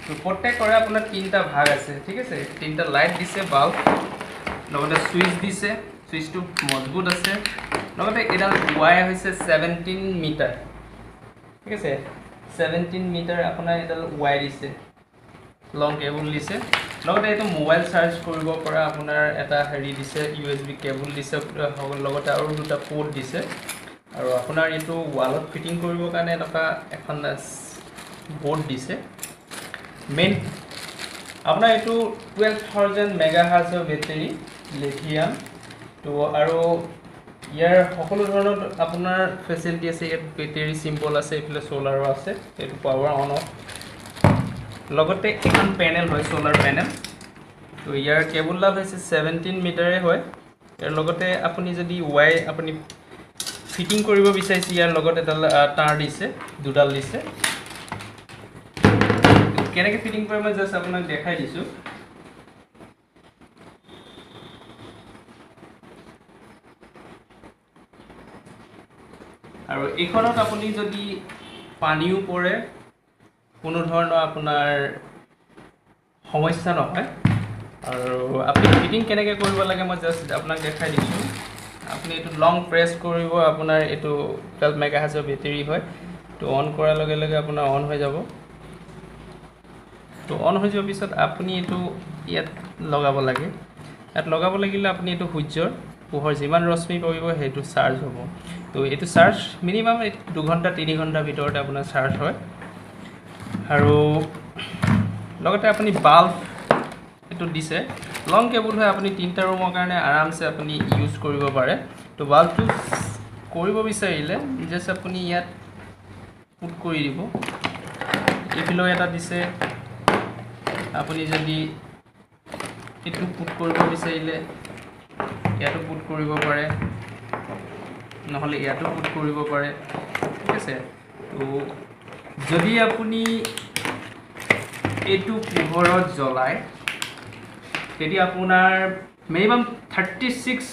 তো প্ৰত্যেকৰে আপোনাৰ 3টা ভাগ আছে, ঠিক আছে। 3টা লাইট দিছে, বাল্ব। লগতে সুইচ দিছে সুইচটো মজবুত আছে লগতে এডাল ওয়াৰ হৈছে 17 মিটাৰ ঠিক আছে 17 মিটাৰ আপোনাৰ এডাল ওয়াৰ দিছে লং কেবল দিছে লগতে এটো মোবাইল চাৰ্জ কৰিব পৰা আপোনাৰ এটা হেৰি দিছে USB কেবল দিছে লগতে আৰু দুটা পোৰ্ট দিছে আৰু আপোনাৰ এটো ওয়ালত ফিটিং কৰিব কাৰণে এটা এখন বোৰ্ড দিছে মেইন আপোনাৰ এটো 12000 মেগাহাৰ্টজৰ বেটাৰী লিথিয়াম তো আৰু ইয়াৰ সকলো ধৰণৰ আপোনাৰ ফেসিলিটি আছে ইয়াত বেটাৰী সিম্পল আছে ইফালে সোলাৰো আছে এটো পাৱাৰ অন অফ লগতে এখন প্যানেল হয় সোলাৰ প্যানেল তো ইয়াৰ কেবল লাভ হৈছে 17 মিটাৰে হয় ইয়াৰ লগতে আপুনি যদি ওয়াই আপুনি ফিটিং কৰিব বিচাৰিছে ইয়াৰ লগতে এডাল তাঁৰ দিছে দুডাল দিছে কেনেকৈ ফিটিং কৰে মই জাস্ট আপোনাক দেখাই দিছো আৰু এইখনত আপুনি যদি পানীও পৰে কোনো ধৰণৰ আপোনাৰ সমস্যা নহয় আৰু আপুনি ফিটিং কেনেকৈ কৰিব লাগে মই জাস্ট আপোনাক দেখাই দিছো আপুনি এটো লং প্ৰেছ কৰিব আপোনাৰ এটো 12 মেগাহাৰ্টজৰ বেটাৰী হয় তো অন কৰাৰ লগে লগে আপোনাৰ অন হৈ যাব তো অন হৈ যোৱাৰ পিছত আপুনি এটো ইয়াত লগাব লাগে ইয়াত লগাব লাগিলে আপুনি এটো সূৰ্যৰ পোহৰ যিমান ৰশ্মি পৰিব হেতু চাৰ্জ হ'ব তো এটো চাৰ্জ মিনিমাম 2 ঘণ্টা 3 ঘণ্টাৰ ভিতৰত আপোনাৰ চাৰ্জ হয় আৰু লগতে আপুনি বাল্ব এটো দিছে লং কেবল হয় আপুনি তিনটা ৰুমৰ কাৰণে আৰামছে আপুনি ইউজ কৰিব পাৰে তো বাল্বটো কৰিব বিচাৰিলে জাস্ট আপুনি ইয়াত পুট কৰি দিব এফিলো এটা দিছে আপুনি যদি এটো পুট কৰিব বিচাৰিলে ইয়াতো পুট কৰিব পাৰে নহলে ইয়াতো পুট কৰিব পাৰে ঠিক আছে তো যদি আপুনি এটো পোহৰত জ্বলায় তেতিয়া আপোনাৰ মিনিমাম 36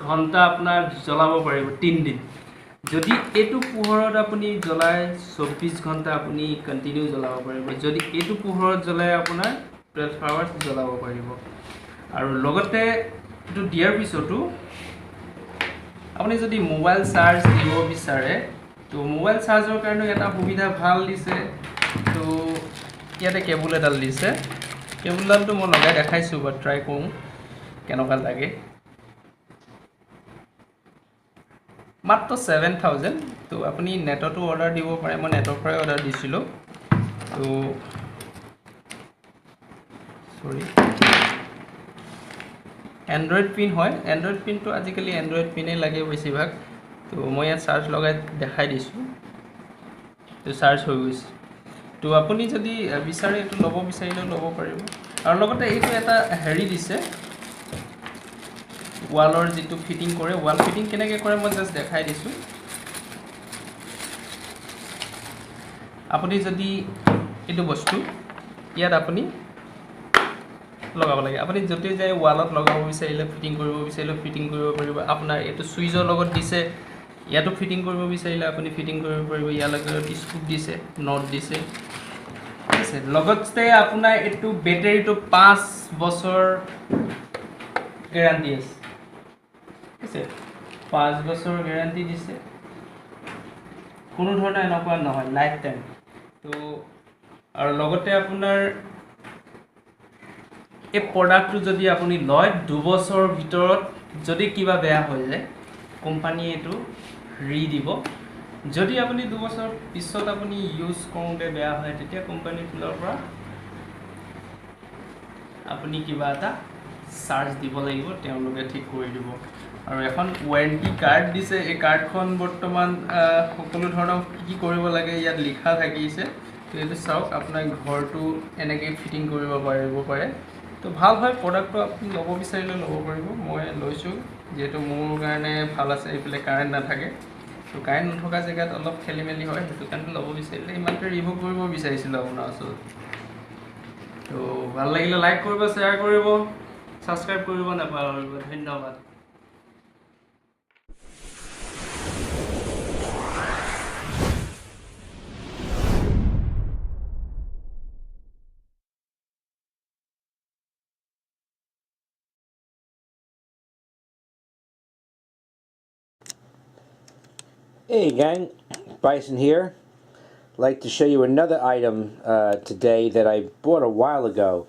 ঘণ্টা আপোনাৰ জ্বলাব পাৰিব 3 দিন যদি এটো পোহৰত আপুনি জ্বলায় 24 ঘণ্টা আপুনি কন্টিনিউ জ্বলাব পাৰিব যদি এটো পোহৰত জ্বলায় আপোনাৰ 12 আৱাৰ্স জ্বলাব পাৰিব আৰু লগতে এটো দিয়াৰ পিছতো আপুনি যদি মোবাইল চাৰ্জ দিব বিচাৰে তো মোবাইল চাৰ্জৰ কাৰণে এটা সুবিধা ভাল দিছে তো ইয়াতে কেবল এডাল দিছে কেবলডালটো মই লগাই দেখাইছো বা ট্ৰাই কৰোঁ কেনেকুৱা লাগে মাত্ৰ 7000 তো আপুনি নেটতো অৰ্ডাৰ দিব পাৰে মই নেটৰ পৰাই অৰ্ডাৰ দিছিলো তো সৰি এন্ড্ৰইড পিন হয় এন্ড্ৰইড পিনটো আজিকালি এন্ড্ৰইড পিনে লাগে বেছিভাগ তো মই ইয়াত চাৰ্জ লগাই দেখাই দিছো তো চাৰ্জ হৈ গৈছে তো আপুনি যদি বিচাৰে এটো লব বিচাৰিলে লব পাৰিব আৰু লগতে এইটো এটা হেৰি দিছে ওয়ালৰ যেটো ফিটিং কৰে ওয়াল ফিটিং কেনেকৈ কৰে মই জাস্ট দেখাই দিছো আপুনি যদি এটো বস্তু ইয়াত আপুনি লগাব লাগে আপুনি যতে যায় ওয়ালত লগাব বিচাৰিলে ফিটিং কৰিব বিচাৰিলে ফিটিং কৰিব পাৰিব আপোনাৰ এটো সুইচৰ লগত দিছে ইয়াতো ফিটিং কৰিব বিচাৰিলে আপুনি ফিটিং কৰিব পাৰিব ইয়াৰ লগত স্ক্ৰু দিছে নট দিছে ঠিক আছে লগতে আপোনাৰ এটো বেটাৰীটো 5 বছৰ গ্যাৰান্টি আছে ঠিক আছে 5 বছৰ গ্যাৰান্টি দিছে কোনো ধৰণৰ এনেকুৱা নহয় লাইফ টাইম তো আৰু লগতে আপোনাৰ এই প্ৰডাক্টটো যদি আপুনি লয় 2 বছৰৰ ভিতৰত যদি কিবা বেয়া হৈ যায় কোম্পানী এটো ৰি দিব যদি আপুনি 2 বছৰ পিছত আপুনি ইউজ কৰোঁতে বেয়া হয় তেতিয়া কোম্পানীৰ ফালৰ পৰা আপুনি কিবা এটা চাৰ্জ দিব লাগিব তেওঁলোকে ঠিক কৰি দিব আৰু এখন ওয়াৰেন্টি কাৰ্ড দিছে এই কাৰ্ডখন বৰ্তমান সকলো ধৰণৰ কি কৰিব লাগে ইয়াত লিখা থাকিছে তো এটো চাওক আপোনাৰ ঘৰটো এনেকৈ ফিটিং কৰিব পাৰিব পাৰে তো ভাল হয় প্ৰডাক্টটো আপুনি ল'ব বিচাৰিলে ল'ব পাৰিব মই লৈছো যেটো মোৰ কাৰণে ভাল আছে এইফালে কাৰেন্ট নাথাকে তো কাৰেন্ট নথকা জায়গাত অলপ খেলিমেলি হয় সেইটো কাৰণে ল'ব বিচাৰিলে ইমানটো ৰিভিউ কৰিব বিচাৰিছিল আপোনাৰ ওচৰত তো ভাল লাগিলে লাইক কৰিব শ্বেয়াৰ কৰিব সাবস্ক্ৰাইব কৰিব নাপাহৰিব ধন্যবাদ Hey gang, Bison here. Like to show you another item today that I bought a while ago.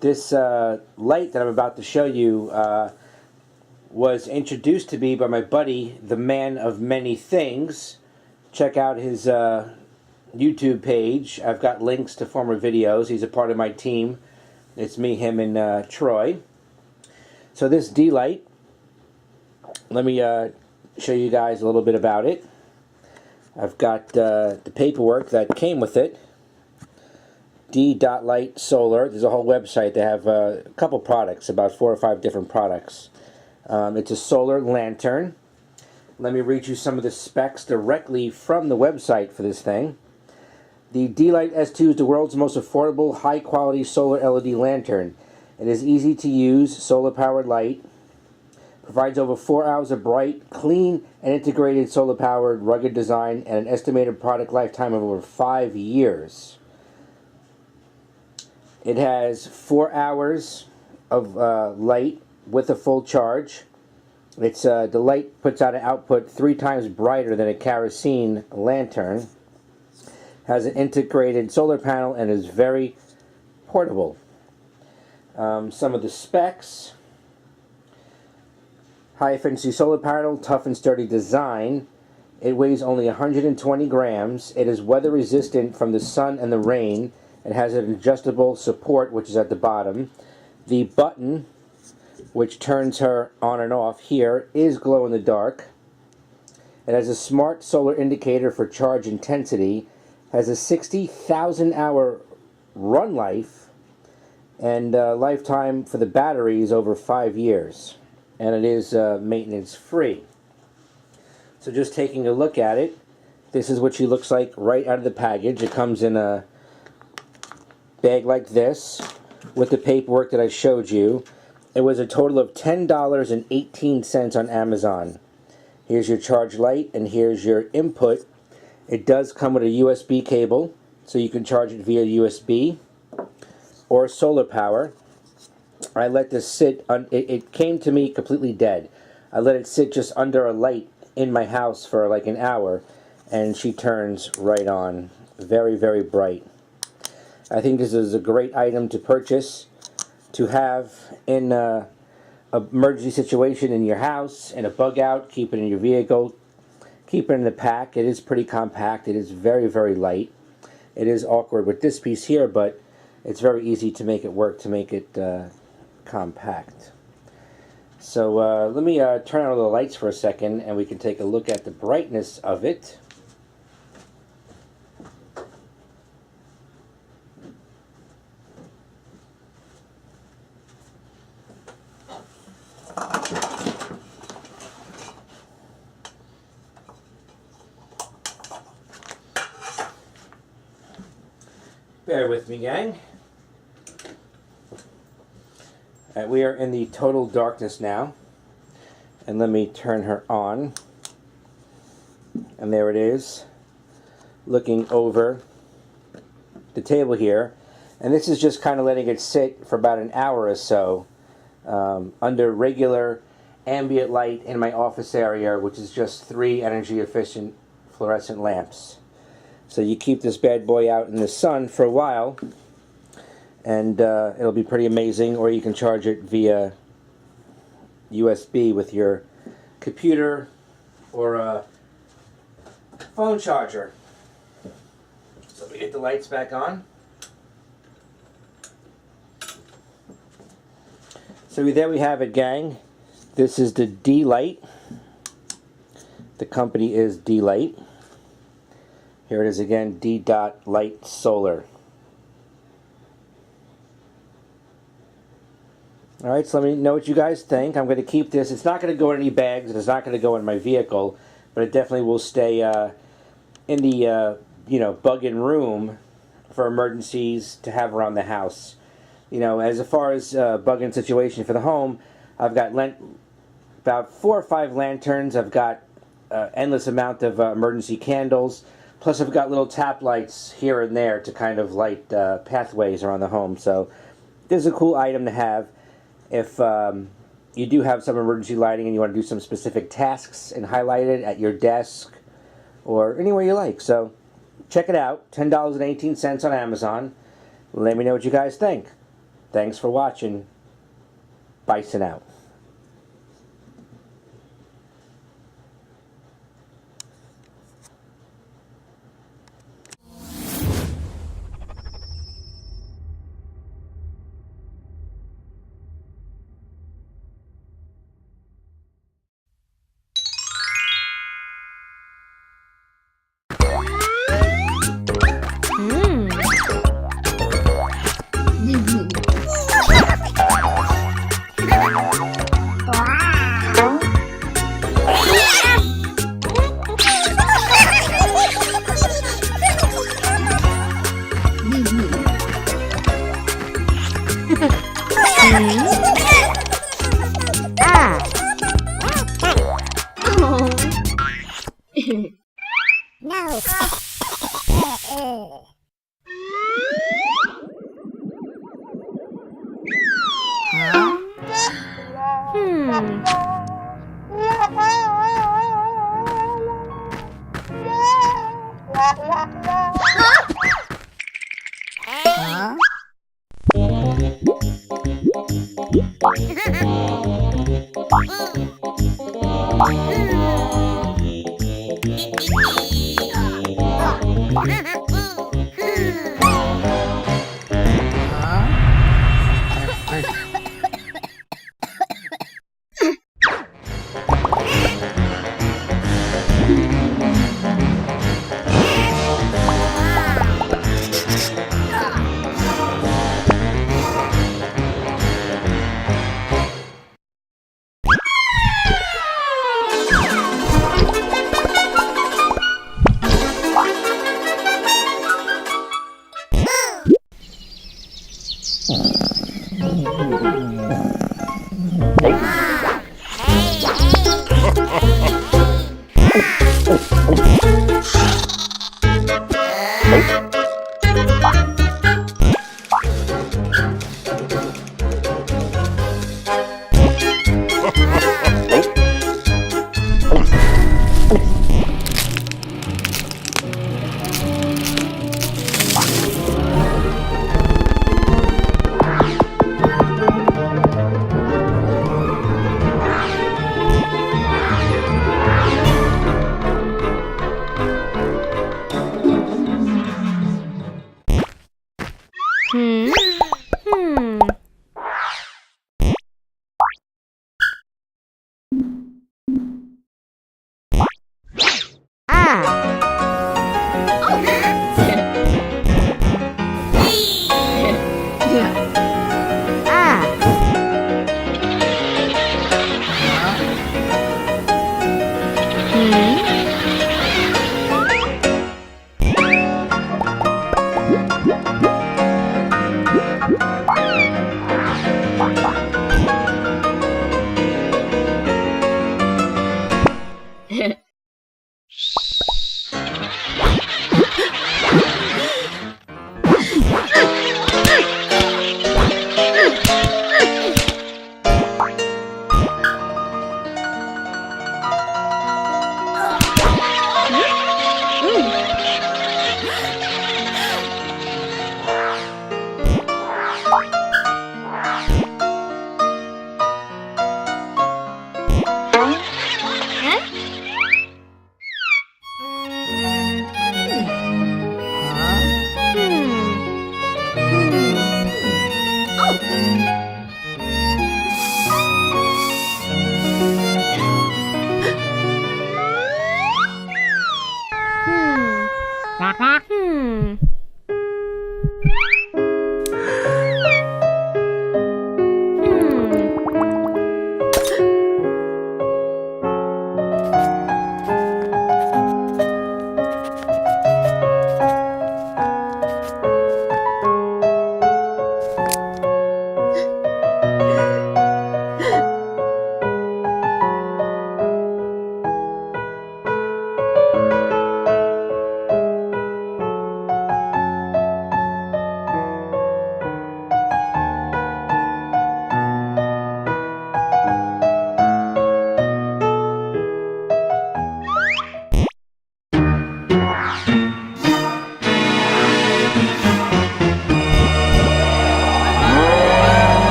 This light that I'm about to show you was introduced to me by my buddy, the man of many things. Check out his YouTube page. I've got links to former videos. He's a part of my team. It's me, him, and Troy. So this D-light, let me show you guys a little bit about it. I've got the paperwork that came with it. D.Light Solar. There's a whole website. They have a couple products, about 4 or 5 different products. It's a solar lantern. Let me read you some of the specs directly from the website for this thing. The D-Light S2 is the world's most affordable, high-quality solar LED lantern. It is easy to use, solar-powered light. Provides over 4 hours of bright, clean, and integrated solar-powered, rugged design, and an estimated product lifetime of over 5 years. It has 4 hours of light with a full charge. It's the light puts out an output 3 times brighter than a kerosene lantern. Has an integrated solar panel and is very portable. Some of the specs: high efficiency solar panel, tough and sturdy design. It weighs only 120 grams. It is weather resistant from the sun and the rain. It has an adjustable support, which is at the bottom. The button, which turns her on and off here, is glow in the dark. It has a smart solar indicator for charge intensity. Has a 60,000 hour run life, and lifetime for the battery is over 5 years, and it is maintenance free. So just taking a look at it, this is what she looks like right out of the package. It comes in a bag like this with the paperwork that I showed you. It was a total of $10.18 on Amazon. Here's your charge light, and here's your input. It does come with a USB cable, so you can charge it via USB or solar power. I let this sit, it came to me completely dead. I let it sit just under a light in my house for like an hour, and she turns right on. Very, very bright. I think this is a great item to purchase, to have in an emergency situation in your house, in a bug out, keep it in your vehicle, keep it in the pack. It is pretty compact. It is very, very light. It is awkward with this piece here, but it's very easy to make it work, to make it compact. So let me turn on all the lights for a second, and we can take a look at the brightness of it. Bear with me, gang. We are in the total darkness now, and let me turn her on, and there it is, looking over the table here. And this is just kind of letting it sit for about an hour or so under regular ambient light in my office area, which is just 3 energy efficient fluorescent lamps. So you keep this bad boy out in the sun for a while, and it'll be pretty amazing. Or you can charge it via USB with your computer or a phone charger. So we get the lights back on. So there we have it, gang. This is the D-Light. The company is D-Light. Here it is again, D.Light Solar. Alright, so let me know what you guys think. I'm going to keep this. It's not going to go in any bags. It's not going to go in my vehicle. But it definitely will stay in the, bug-in room for emergencies to have around the house. As far as bug-in situation for the home, I've got about 4 or 5 lanterns. I've got endless amount of emergency candles. Plus I've got little tap lights here and there to kind of light pathways around the home. So this is a cool item to have if you do have some emergency lighting and you want to do some specific tasks and highlight it at your desk or anywhere you like. So check it out, $10.18 on Amazon. Let me know what you guys think. Thanks for watching. Bison out. Mm.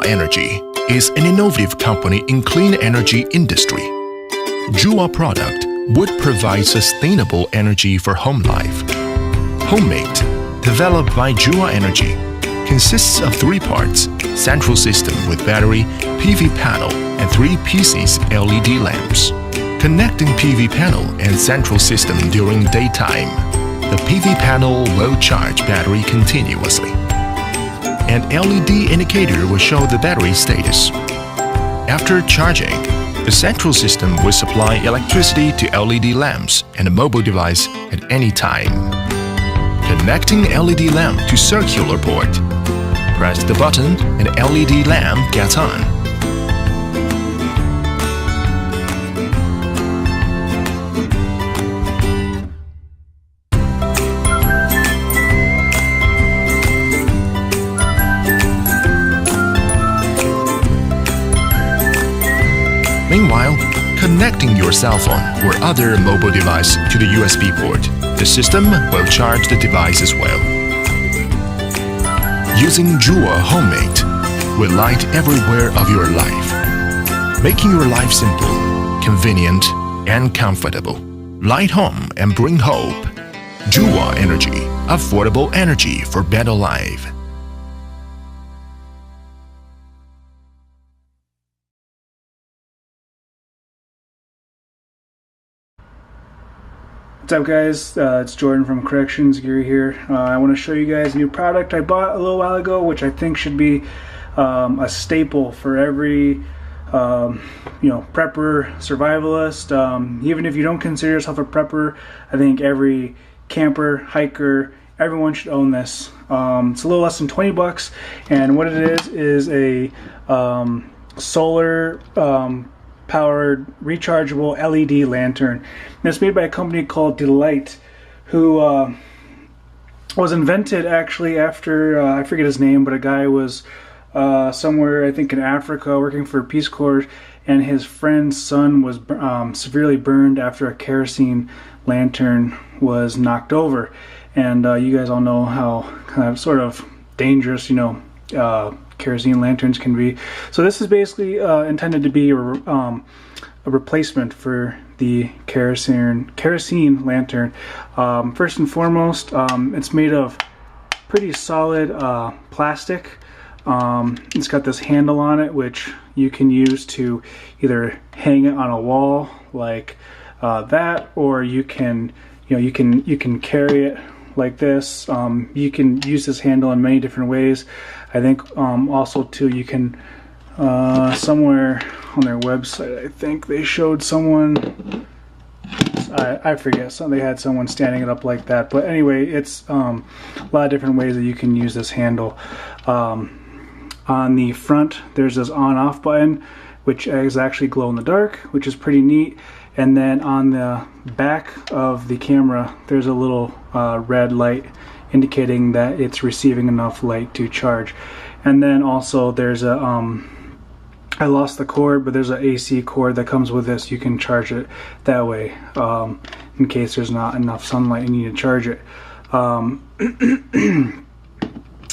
Energy is an innovative company in clean energy industry. Jua product would provide sustainable energy for home life. Homemade, developed by Jua Energy, consists of 3 parts: central system with battery, PV panel, and 3 pieces LED lamps. Connecting PV panel and central system during daytime, the PV panel will charge battery continuously. An LED indicator will show the battery status. After charging, the central system will supply electricity to LED lamps and a mobile device at any time. Connecting LED lamp to circular port. Press the button and LED lamp gets on. Meanwhile, connecting your cell phone or other mobile device to the USB port, the system will charge the device as well. Using Jua Homemade will light everywhere of your life, making your life simple, convenient, and comfortable. Light home and bring hope. Jua Energy, affordable energy for better life. What's up, guys? It's Jordan from Corrections Gear here. I want to show you guys a new product I bought a little while ago, which I think should be a staple for every prepper, survivalist. Even if you don't consider yourself a prepper, I think every camper, hiker, everyone should own this. It's a little less than 20 bucks, and what it is a solar powered rechargeable LED lantern. And it's made by a company called Delight, who was invented actually after I forget his name, but a guy was somewhere, I think in Africa, working for Peace Corps, and his friend's son was severely burned after a kerosene lantern was knocked over. And you guys all know how kind of sort of dangerous, kerosene lanterns can be. So this is basically intended to be a replacement for the kerosene lantern. First and foremost, it's made of pretty solid plastic. It's got this handle on it, which you can use to either hang it on a wall like that, or you can carry it like this. You can use this handle in many different ways. I think also too, you can somewhere on their website, I think they showed someone, I forget, so they had someone standing it up like that. But anyway, it's a lot of different ways that you can use this handle. On the front, there's this on-off button, which is actually glow in the dark, which is pretty neat. And then on the back of the camera, there's a little red light indicating that it's receiving enough light to charge. And then also there's a I lost the cord, but there's an AC cord that comes with this. You can charge it that way in case there's not enough sunlight and you need to charge it.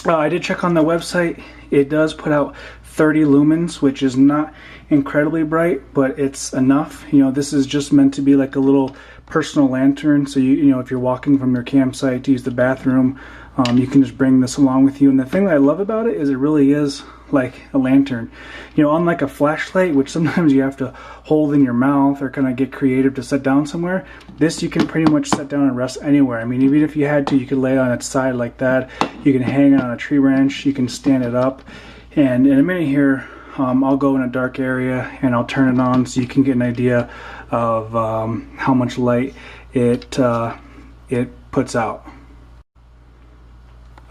I did check on the website. It does put out 30 lumens, which is not incredibly bright, but it's enough. This is just meant to be like a little personal lantern, so if you're walking from your campsite to use the bathroom, you can just bring this along with you. And the thing that I love about it is it really is like a lantern. Unlike a flashlight, which sometimes you have to hold in your mouth or kind of get creative to set down somewhere, this you can pretty much set down and rest anywhere. I mean, even if you had to, you could lay it on its side like that. You can hang it on a tree branch, you can stand it up. And in a minute here, I'll go in a dark area and I'll turn it on so you can get an idea of how much light it puts out.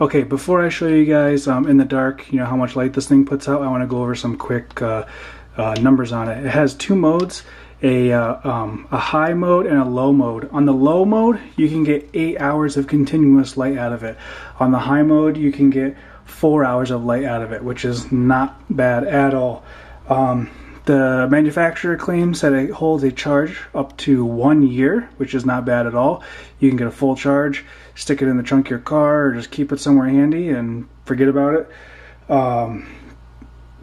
Okay, before I show you guys in the dark, how much light this thing puts out, I want to go over some quick numbers on it. It has 2 modes, a high mode and a low mode. On the low mode, you can get 8 hours of continuous light out of it. On the high mode, you can get 4 hours of light out of it, which is not bad at all. The manufacturer claims that it holds a charge up to 1 year, which is not bad at all. You can get a full charge, stick it in the trunk of your car, or just keep it somewhere handy and forget about it.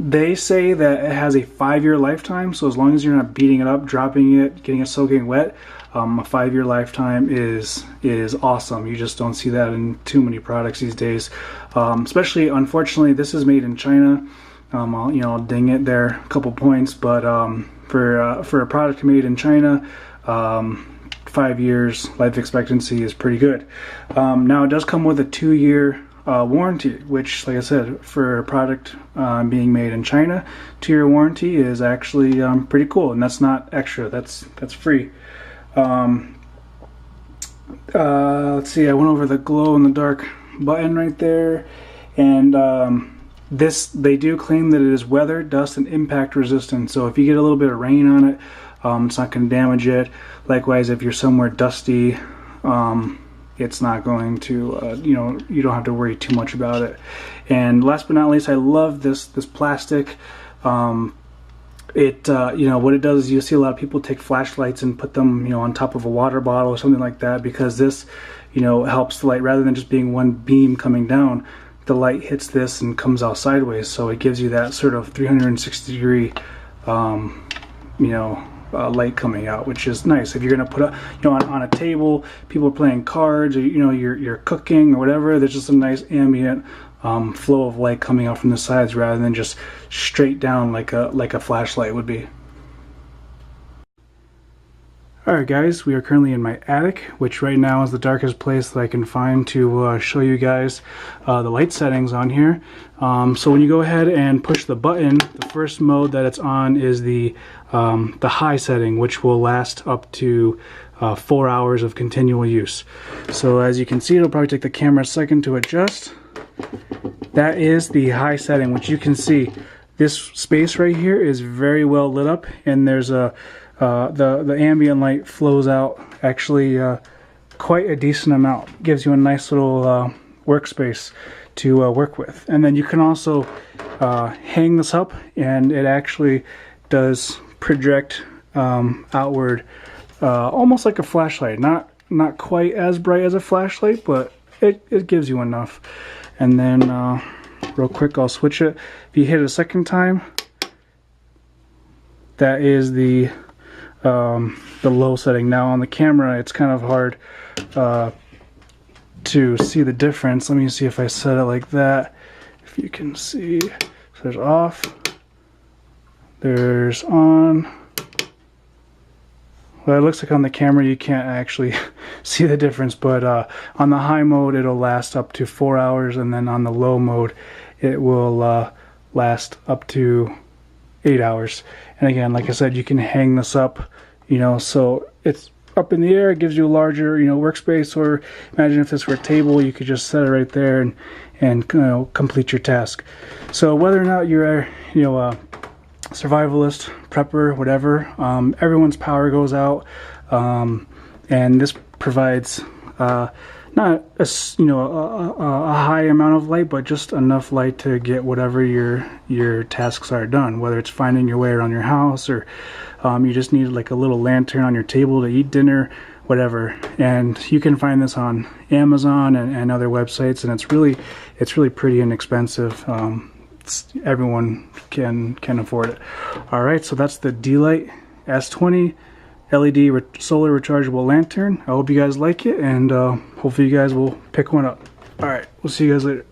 They say that it has a 5-year lifetime, so as long as you're not beating it up, dropping it, getting it soaking wet, a 5-year lifetime is awesome. You just don't see that in too many products these days. Especially, unfortunately, this is made in China. I'll ding it there a couple points, but for a product made in China, 5 years life expectancy is pretty good. Now it does come with a 2-year warranty, which, like I said, for a product being made in China, 2-year warranty is actually pretty cool, and that's not extra. That's free. Let's see. I went over the glow in the dark button right there, and they do claim that it is weather, dust, and impact resistant. So if you get a little bit of rain on it, it's not going to damage it. Likewise, if you're somewhere dusty, it's not going to, you don't have to worry too much about it. And last but not least, I love this plastic. What it does is you see a lot of people take flashlights and put them, on top of a water bottle or something like that, because this, helps the light rather than just being one beam coming down. The light hits this and comes out sideways, so it gives you that sort of 360 degree, light coming out, which is nice. If you're gonna put on a table, people are playing cards, or you're cooking or whatever, there's just a nice ambient flow of light coming out from the sides rather than just straight down like a flashlight would be. Alright guys, we are currently in my attic, which right now is the darkest place that I can find to show you guys the light settings on here. So when you go ahead and push the button, the first mode that it's on is the high setting, which will last up to 4 hours of continual use. So as you can see, it'll probably take the camera a second to adjust. That is the high setting, which you can see this space right here is very well lit up, and there's the ambient light flows out actually quite a decent amount. Gives you a nice little workspace to work with. And then you can also hang this up, and it actually does project outward, almost like a flashlight. Not quite as bright as a flashlight, but it gives you enough. And then real quick, I'll switch it. If you hit it a second time, that is the low setting. Now on the camera, it's kind of hard to see the difference. Let me see if I set it like that. If you can see, so there's off, there's on. Well, it looks like on the camera you can't actually see the difference, but on the high mode it'll last up to 4 hours, and then on the low mode it will last up to 8 hours. And again, like I said, you can hang this up, so it's up in the air. It gives you a larger, workspace. Or imagine if this were a table, you could just set it right there and complete your task. So whether or not you're a survivalist, prepper, whatever, everyone's power goes out, and this provides not a high amount of light, but just enough light to get whatever your tasks are done, whether it's finding your way around your house, or you just need like a little lantern on your table to eat dinner, whatever. And you can find this on Amazon and other websites, and it's really pretty inexpensive. Everyone can afford it. All right, so that's the D-Lite S20 LED solar rechargeable lantern. I hope you guys like it, and hopefully you guys will pick one up. All right, we'll see you guys later.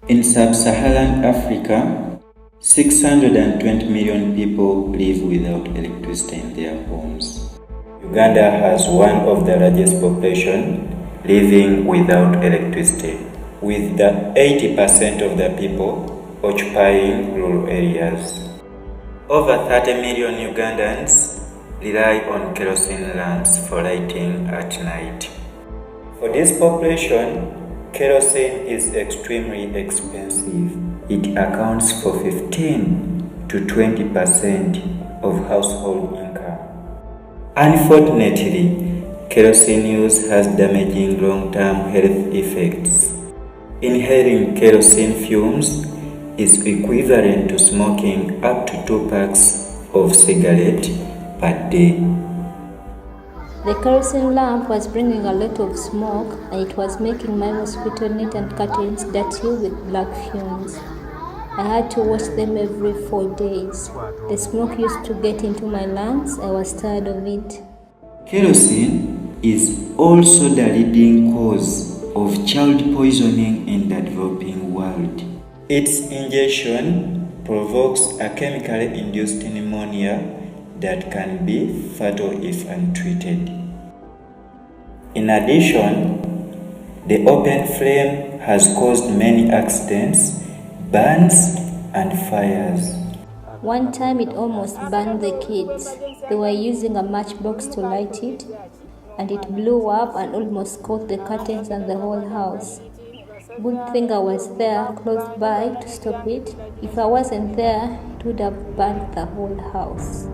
In sub-Saharan Africa, 620 million people live without electricity in their homes. Uganda has one of the largest population living without electricity, with the 80% of the people occupying rural areas. Over 30 million Ugandans rely on kerosene lamps for lighting at night. For this population, kerosene is extremely expensive. It accounts for 15 to 20% of household income. Unfortunately, kerosene use has damaging long-term health effects. Inhaling kerosene fumes is equivalent to smoking up to 2 packs of cigarette per day. The kerosene lamp was bringing a lot of smoke, and it was making my mosquito net and curtains dirty with black fumes. I had to wash them every 4 days. The smoke used to get into my lungs. I was tired of it. Kerosene is also the leading cause of child poisoning in the developing world. Its ingestion provokes a chemically induced pneumonia that can be fatal if untreated. In addition, the open flame has caused many accidents, burns, and fires. One time it almost burned the kids. They were using a matchbox to light it, and it blew up and almost caught the curtains and the whole house. Good thing I was there close by to stop it. If I wasn't there, it would have burnt the whole house.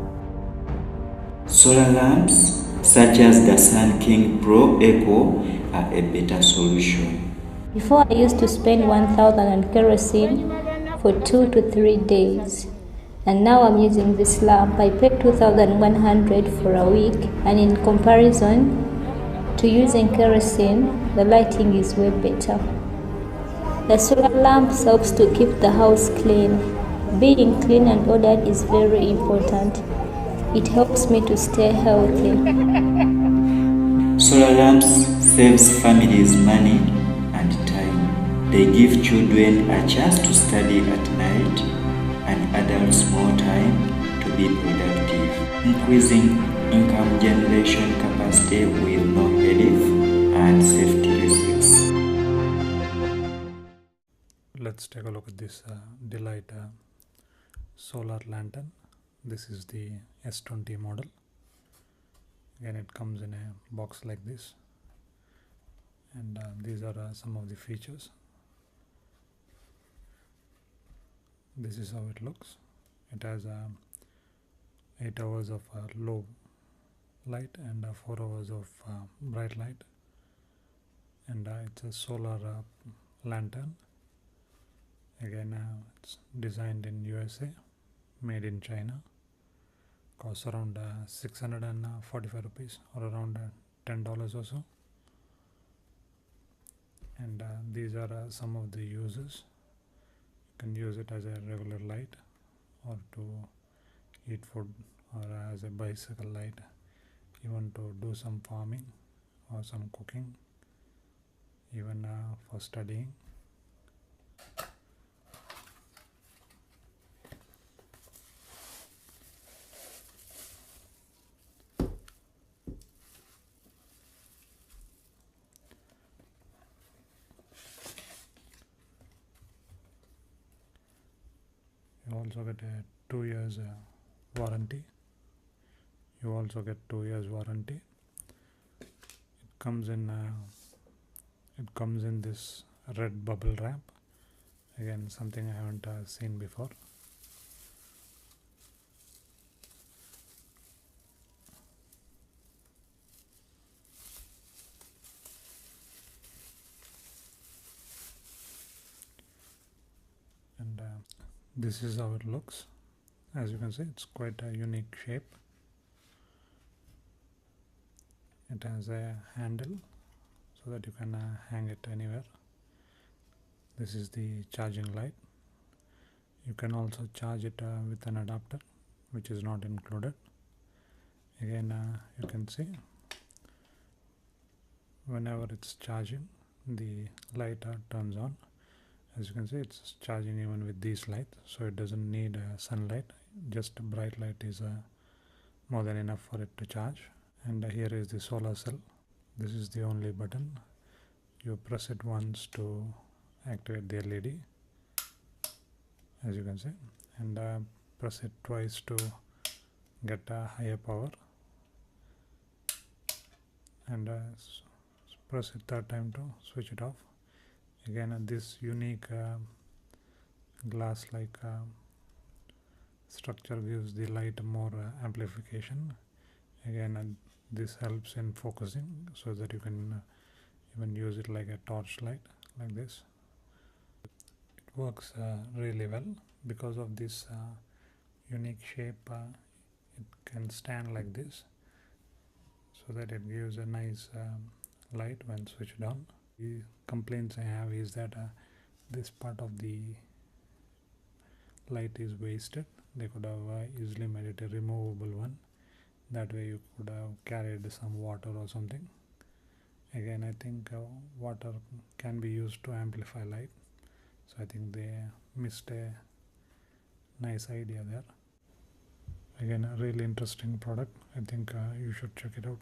Solar lamps, such as the Sun King Pro Eco, are a better solution. Before I used to spend 1,000 on kerosene for 2 to 3 days. And now I'm using this lamp. I pay 2,100 for a week, and in comparison to using kerosene, the lighting is way better. The solar lamp helps to keep the house clean. Being clean and ordered is very important. It helps me to stay healthy. Solar lamps saves families money and time. They give children a chance to study at night and adults more time to be productive, increasing income generation capacity with no health and safety risks. Let's take a look at this Delight solar lantern. This is the S20 model. Again, it comes in a box like this, and these are some of the features. This is how it looks. It has 8 hours of low light and 4 hours of bright light, and it's a solar lantern. Again, it's designed in USA, made in China. Costs around 645 rupees, or around $10 or so. And these are some of the uses. You can use it as a regular light, or to eat food, or as a bicycle light, even to do some farming or some cooking, even for studying. You also get a 2 years warranty. You also get 2 years warranty. It comes in this red bubble wrap. Again, something I haven't seen before. And this is how it looks. As you can see, it's quite a unique shape. It has a handle so that you can hang it anywhere. This is the charging light. You can also charge it with an adapter, which is not included. Again, you can see whenever it's charging, the light turns on, As you can see, it's charging even with these lights, so it doesn't need sunlight. Just a bright light is more than enough for it to charge. And here is the solar cell. This is the only button. You press it once to activate the LED, as you can see, and press it twice to get a higher power, and press it third time to switch it off. Again, this unique glass like structure gives the light more amplification. Again, this helps in focusing, so that you can even use it like a torch light like this. It works really well because of this unique shape. It can stand like this, so that it gives a nice light when switched on. The complaints I have is that this part of the light is wasted. They could have easily made it a removable one. That way you could have carried some water or something. Again, I think water can be used to amplify light, so I think they missed a nice idea there. Again, a really interesting product. I think you should check it out.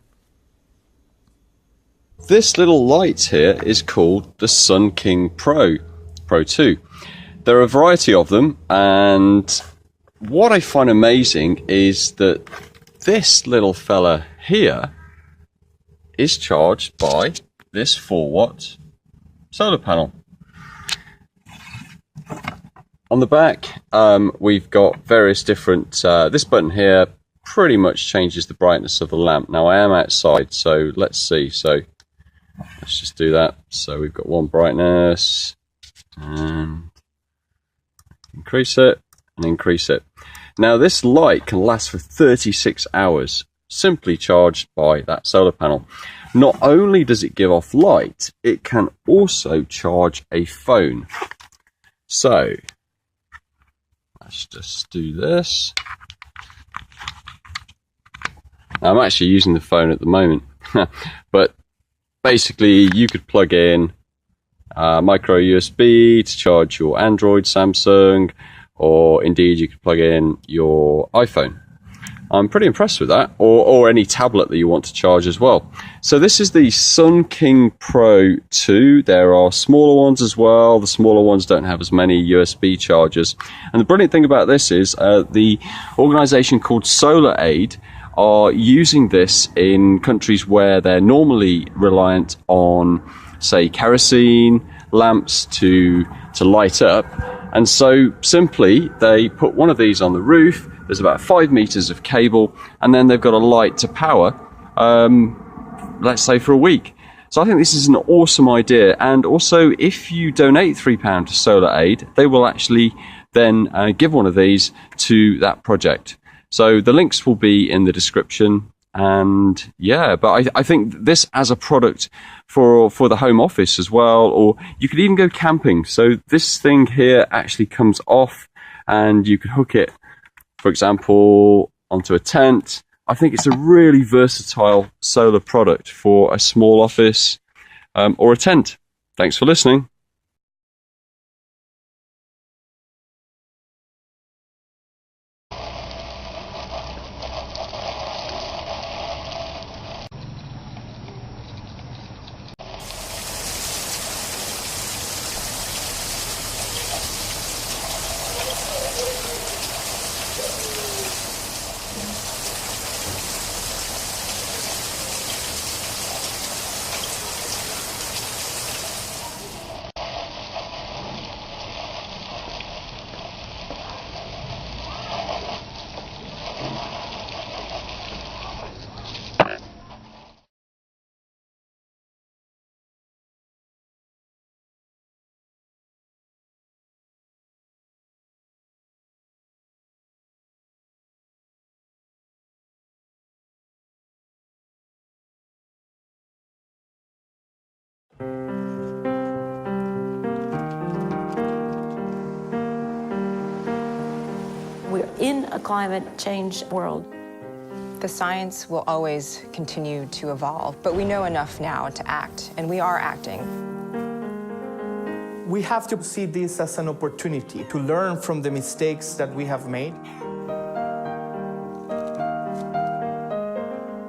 This little light here is called the Sun King Pro 2. There are a variety of them, and what I find amazing is that this little fella here is charged by this 4-watt solar panel. On the back, we've got various different, this button here pretty much changes the brightness of the lamp. Now I am outside, so let's see. So let's just do that. So we've got one brightness, and increase it and increase it. Now this light can last for 36 hours, simply charged by that solar panel. Not only does it give off light, it can also charge a phone. So let's just do this. Now, I'm actually using the phone at the moment, but basically you could plug in micro USB to charge your Android, Samsung, or indeed you could plug in your iPhone. I'm pretty impressed with that, or any tablet that you want to charge as well. So this is the Sun King Pro 2. There are smaller ones as well. The smaller ones don't have as many USB chargers. And the brilliant thing about this is the organization called Solar Aid are using this in countries where they're normally reliant on, say, kerosene lamps to light up. And so simply they put one of these on the roof. There's about 5 meters of cable, and then they've got a light to power, let's say, for a week. So I think this is an awesome idea. And also, if you donate £3 to Solar Aid, they will actually then give one of these to that project. So the links will be in the description. And yeah, but I think this as a product for the home office as well, or you could even go camping. So this thing here actually comes off, and you can hook it, for example, onto a tent. I think it's a really versatile solar product for a small office or a tent. Thanks for listening. We're in a climate change world. The science will always continue to evolve, but we know enough now to act, and we are acting. We have to see this as an opportunity to learn from the mistakes that we have made.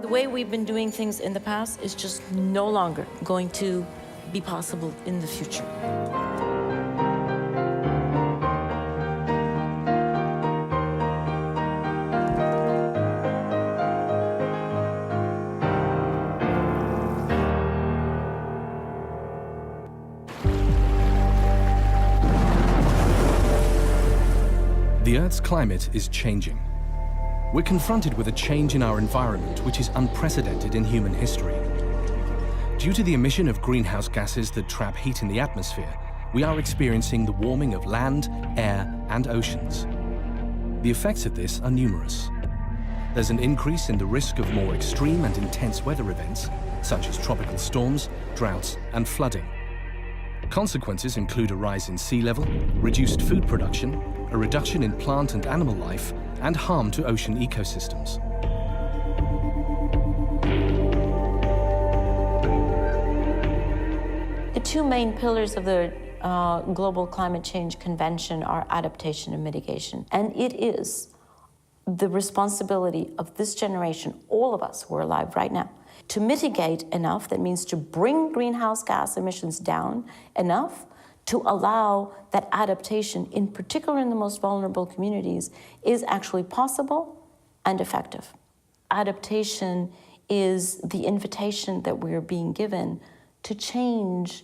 The way we've been doing things in the past is just no longer going to be possible in the future. The Earth's climate is changing. We're confronted with a change in our environment which is unprecedented in human history. Due to the emission of greenhouse gases that trap heat in the atmosphere, we are experiencing the warming of land, air, and oceans. The effects of this are numerous. There's an increase in the risk of more extreme and intense weather events, such as tropical storms, droughts, and flooding. Consequences include a rise in sea level, reduced food production, a reduction in plant and animal life, and harm to ocean ecosystems. The two main pillars of the Global Climate Change Convention are adaptation and mitigation. And it is the responsibility of this generation, all of us who are alive right now, to mitigate enough, that means to bring greenhouse gas emissions down enough to allow that adaptation, in particular in the most vulnerable communities, is actually possible and effective. Adaptation is the invitation that we're being given to change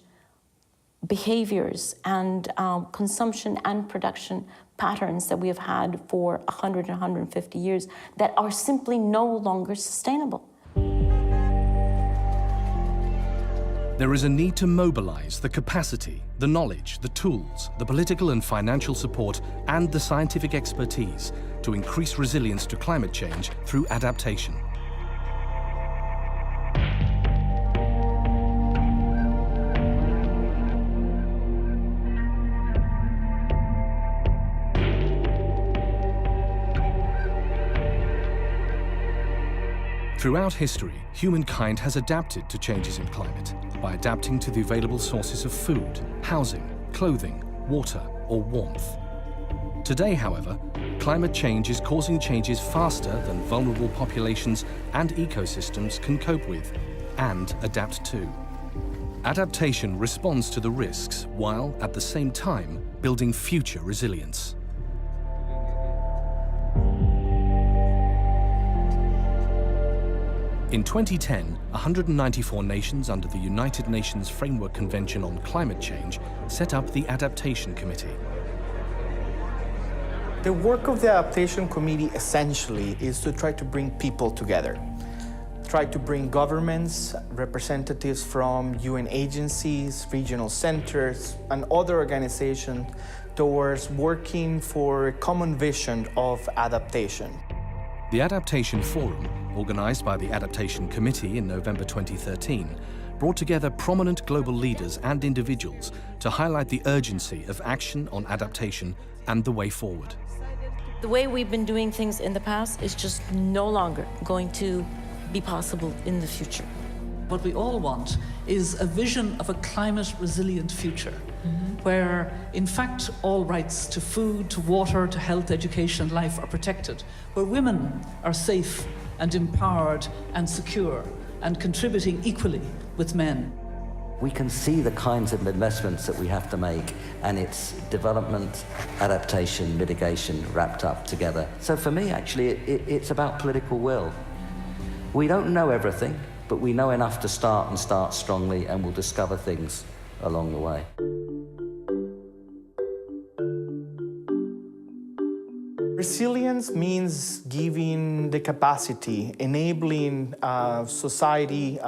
behaviors and consumption and production patterns that we have had for 100 and 150 years that are simply no longer sustainable. There is a need to mobilize the capacity, the knowledge, the tools, the political and financial support, and the scientific expertise to increase resilience to climate change through adaptation. Throughout history, humankind has adapted to changes in climate by adapting to the available sources of food, housing, clothing, water, or warmth. Today, however, climate change is causing changes faster than vulnerable populations and ecosystems can cope with and adapt to. Adaptation responds to the risks while, at the same time, building future resilience. In 2010, 194 nations under the United Nations Framework Convention on Climate Change set up the Adaptation Committee. The work of the Adaptation Committee essentially is to try to bring people together. Try to bring governments, representatives from UN agencies, regional centers, and other organizations towards working for a common vision of adaptation. The Adaptation Forum, organized by the Adaptation Committee in November 2013, brought together prominent global leaders and individuals to highlight the urgency of action on adaptation and the way forward. The way we've been doing things in the past is just no longer going to be possible in the future. What we all want is a vision of a climate-resilient future, where, in fact, all rights to food, to water, to health, education, and life are protected, where women are safe and empowered and secure and contributing equally with men. We can see the kinds of investments that we have to make, and it's development, adaptation, mitigation wrapped up together. So for me, actually, it's about political will. We don't know everything, but we know enough to start and start strongly, and we'll discover things along the way. Resilience means giving the capacity, enabling society,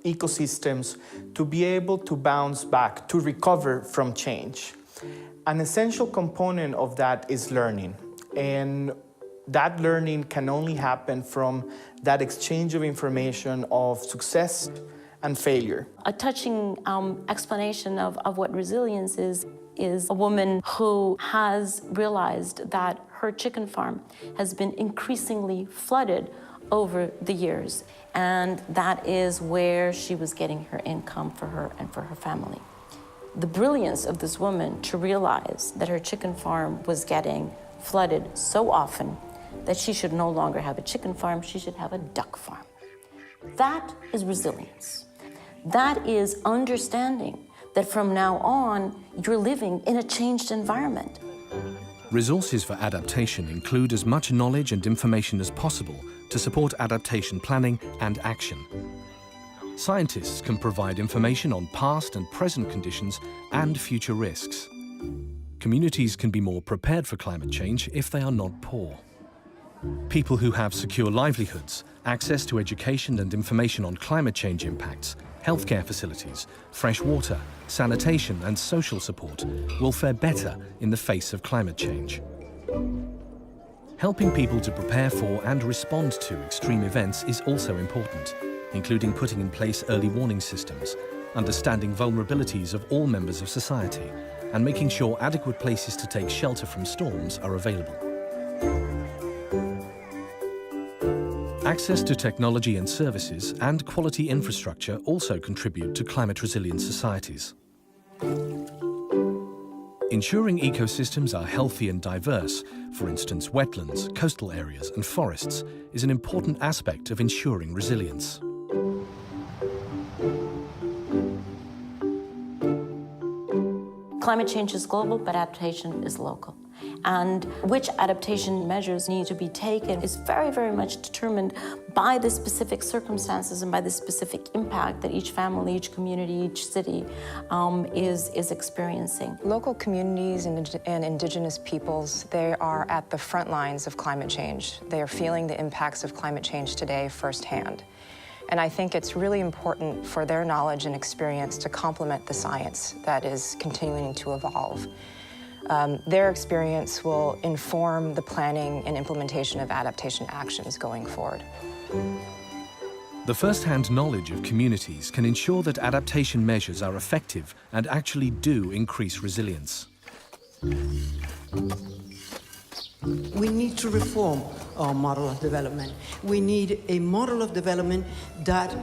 ecosystems to be able to bounce back, to recover from change. An essential component of that is learning. And that learning can only happen from that exchange of information of success and failure. A touching explanation of what resilience is a woman who has realized that her chicken farm has been increasingly flooded over the years, and that is where she was getting her income for her and for her family. the brilliance of this woman to realize that her chicken farm was getting flooded so often that she should no longer have a chicken farm, she should have a duck farm. That is resilience. That is understanding that from now on, you're living in a changed environment. Resources for adaptation include as much knowledge and information as possible to support adaptation planning and action. Scientists can provide information on past and present conditions and future risks. Communities can be more prepared for climate change if they are not poor. People who have secure livelihoods, access to education and information on climate change impacts, healthcare facilities, fresh water, sanitation and social support will fare better in the face of climate change. Helping people to prepare for and respond to extreme events is also important, including putting in place early warning systems, understanding vulnerabilities of all members of society, and making sure adequate places to take shelter from storms are available. Access to technology and services and quality infrastructure also contribute to climate-resilient societies. Ensuring ecosystems are healthy and diverse, for instance wetlands, coastal areas and forests, is an important aspect of ensuring resilience. Climate change is global, but adaptation is local. And which adaptation measures need to be taken is very, very much determined by the specific circumstances and by the specific impact that each family, each community, each city is experiencing. Local communities and indigenous peoples, they are at the front lines of climate change. They are feeling the impacts of climate change today firsthand. And I think it's really important for their knowledge and experience to complement the science that is continuing to evolve. Their experience will inform the planning and implementation of adaptation actions going forward. The first-hand knowledge of communities can ensure that adaptation measures are effective and actually do increase resilience. We need to reform our model of development. We need a model of development that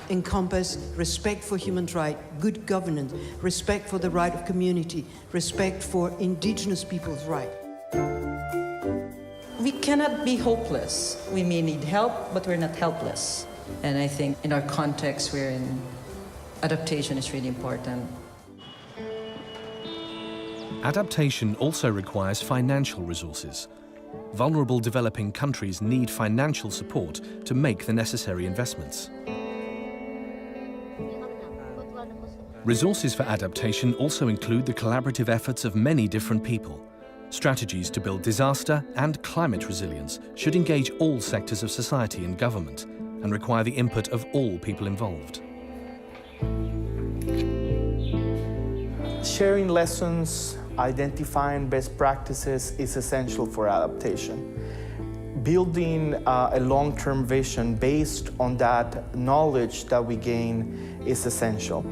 encompasses respect for human rights, good governance, respect for the right of community, respect for indigenous people's rights. We cannot be hopeless. We may need help, but we're not helpless. And I think in our context we're in, adaptation is really important. Adaptation also requires financial resources. Vulnerable developing countries need financial support to make the necessary investments. Resources for adaptation also include the collaborative efforts of many different people. Strategies to build disaster and climate resilience should engage all sectors of society and government and require the input of all people involved. Sharing lessons, identifying best practices is essential for adaptation. Building a long-term vision based on that knowledge that we gain is essential.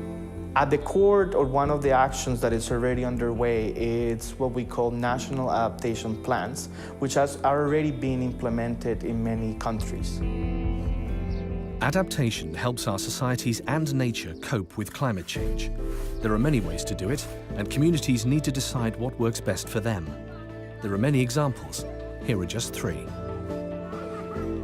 At the core, or one of the actions that is already underway, is what we call national adaptation plans, which are already being implemented in many countries. Adaptation helps our societies and nature cope with climate change. There are many ways to do it, and communities need to decide what works best for them. There are many examples. Here are just three.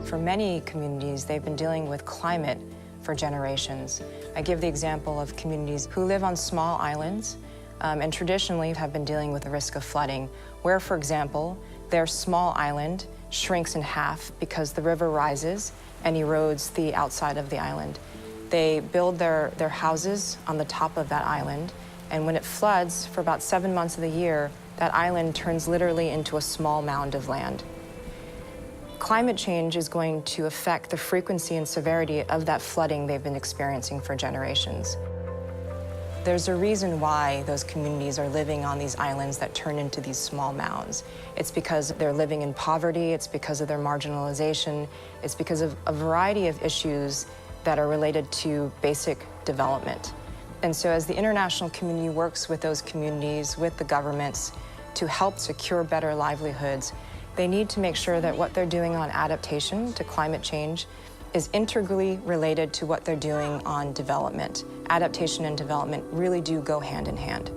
For many communities, they've been dealing with climate for generations. I give the example of communities who live on small islands and traditionally have been dealing with the risk of flooding, where, for example, their small island shrinks in half because the river rises and erodes the outside of the island. They build their houses on the top of that island, and when it floods for about 7 months of the year, that island turns literally into a small mound of land. Climate change is going to affect the frequency and severity of that flooding they've been experiencing for generations. There's a reason why those communities are living on these islands that turn into these small mounds. It's because they're living in poverty, it's because of their marginalization, it's because of a variety of issues that are related to basic development. And so as the international community works with those communities, with the governments, to help secure better livelihoods, they need to make sure that what they're doing on adaptation to climate change is integrally related to what they're doing on development. Adaptation and development really do go hand in hand.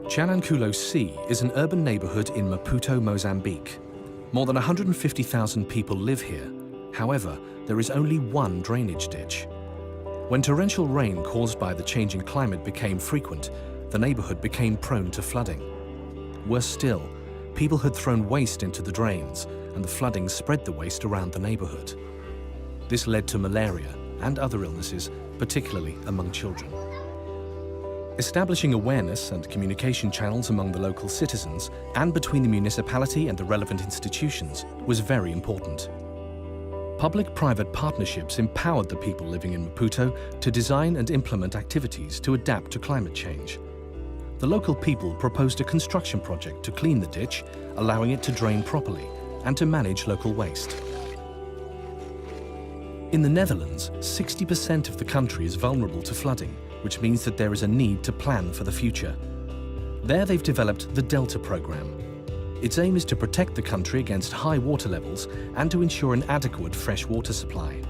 Chalanculo C is an urban neighborhood in Maputo, Mozambique. More than 150,000 people live here. However, there is only one drainage ditch. When torrential rain caused by the changing climate became frequent, the neighborhood became prone to flooding. Worse still, people had thrown waste into the drains, and the flooding spread the waste around the neighborhood. This led to malaria and other illnesses, particularly among children. Establishing awareness and communication channels among the local citizens and between the municipality and the relevant institutions was very important. Public-private partnerships empowered the people living in Maputo to design and implement activities to adapt to climate change. The local people proposed a construction project to clean the ditch, allowing it to drain properly, and to manage local waste. In the Netherlands, 60% of the country is vulnerable to flooding, which means that there is a need to plan for the future. There they've developed the Delta program. Its aim is to protect the country against high water levels and to ensure an adequate fresh water supply.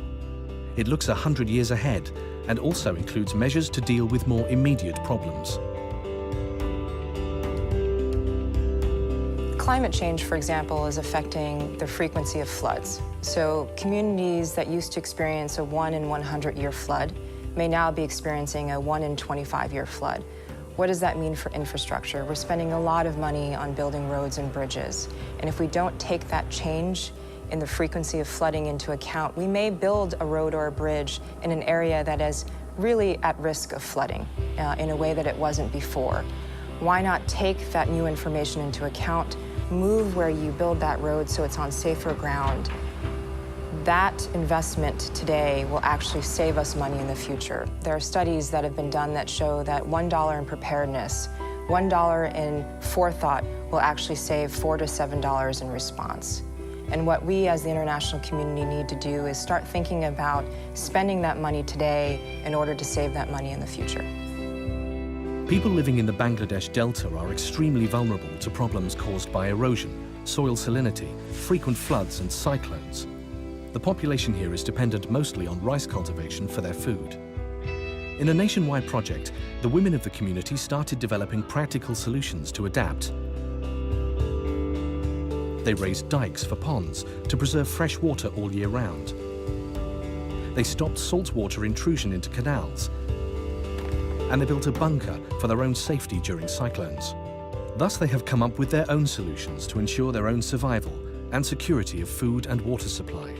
It looks 100 years ahead and also includes measures to deal with more immediate problems. Climate change, for example, is affecting the frequency of floods. So communities that used to experience a 1 in 100-year flood may now be experiencing a 1 in 25-year flood. What does that mean for infrastructure? We're spending a lot of money on building roads and bridges. And if we don't take that change in the frequency of flooding into account, we may build a road or a bridge in an area that is really at risk of flooding in a way that it wasn't before. Why not take that new information into account, move where you build that road so it's on safer ground? That investment today will actually save us money in the future. There are studies that have been done that show that $1 in preparedness, $1 in forethought will actually save $4 to $7 in response. And what we as the international community need to do is start thinking about spending that money today in order to save that money in the future. People living in the Bangladesh Delta are extremely vulnerable to problems caused by erosion, soil salinity, frequent floods and cyclones. The population here is dependent mostly on rice cultivation for their food. In a nationwide project, the women of the community started developing practical solutions to adapt. They raised dikes for ponds to preserve fresh water all year round. They stopped saltwater intrusion into canals, and they built a bunker for their own safety during cyclones. Thus, they have come up with their own solutions to ensure their own survival and security of food and water supply.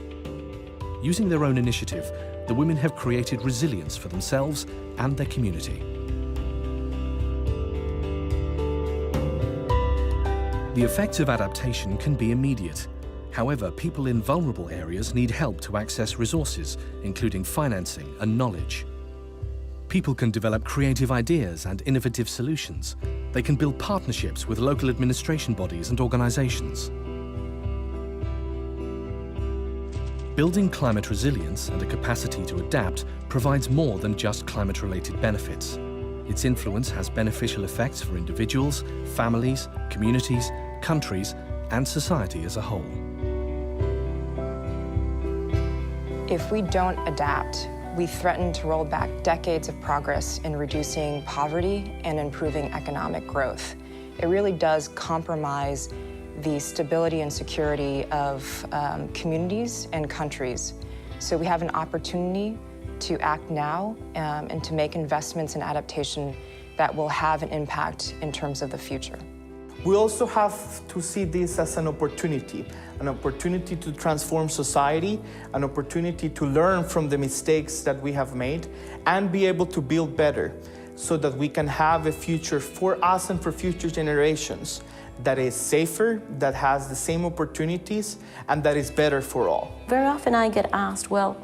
Using their own initiative, the women have created resilience for themselves and their community. The effects of adaptation can be immediate. However, people in vulnerable areas need help to access resources, including financing and knowledge. People can develop creative ideas and innovative solutions. They can build partnerships with local administration bodies and organizations. Building climate resilience and a capacity to adapt provides more than just climate-related benefits. Its influence has beneficial effects for individuals, families, communities, countries, and society as a whole. If we don't adapt, we threaten to roll back decades of progress in reducing poverty and improving economic growth. It really does compromise the stability and security of communities and countries. So we have an opportunity to act now and to make investments in adaptation that will have an impact in terms of the future. We also have to see this as an opportunity to transform society, an opportunity to learn from the mistakes that we have made and be able to build better so that we can have a future for us and for future generations that is safer, that has the same opportunities, and that is better for all. Very often I get asked, well,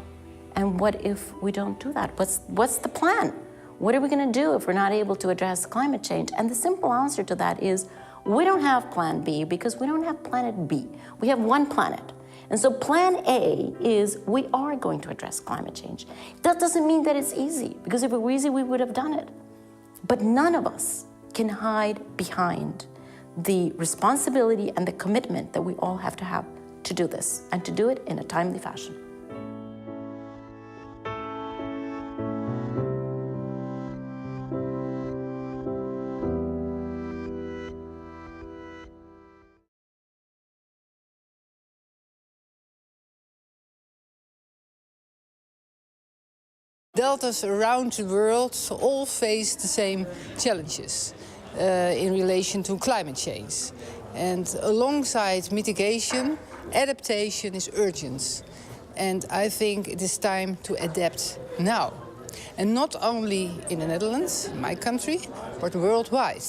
and what if we don't do that? What's the plan? What are we going to do if we're not able to address climate change? And the simple answer to that is, we don't have plan B because we don't have planet B. We have one planet. And so plan A is we are going to address climate change. That doesn't mean that it's easy, because if it were easy, we would have done it. But none of us can hide behind the responsibility and the commitment that we all have to do this, and to do it in a timely fashion. Deltas around the world all face the same challenges in relation to climate change. And alongside mitigation, adaptation is urgent. And I think it is time to adapt now. And not only in the Netherlands, my country, but worldwide.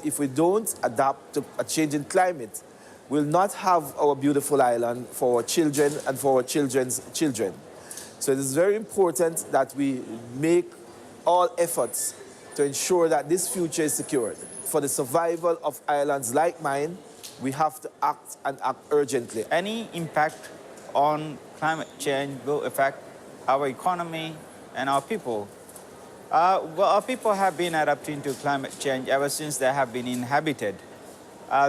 If we don't adapt to a changing climate, we'll not have our beautiful island for our children and for our children's children. So it is very important that we make all efforts to ensure that this future is secured. For the survival of islands like mine, we have to act and act urgently. Any impact on climate change will affect our economy and our people. Our people have been adapting to climate change ever since they have been inhabited.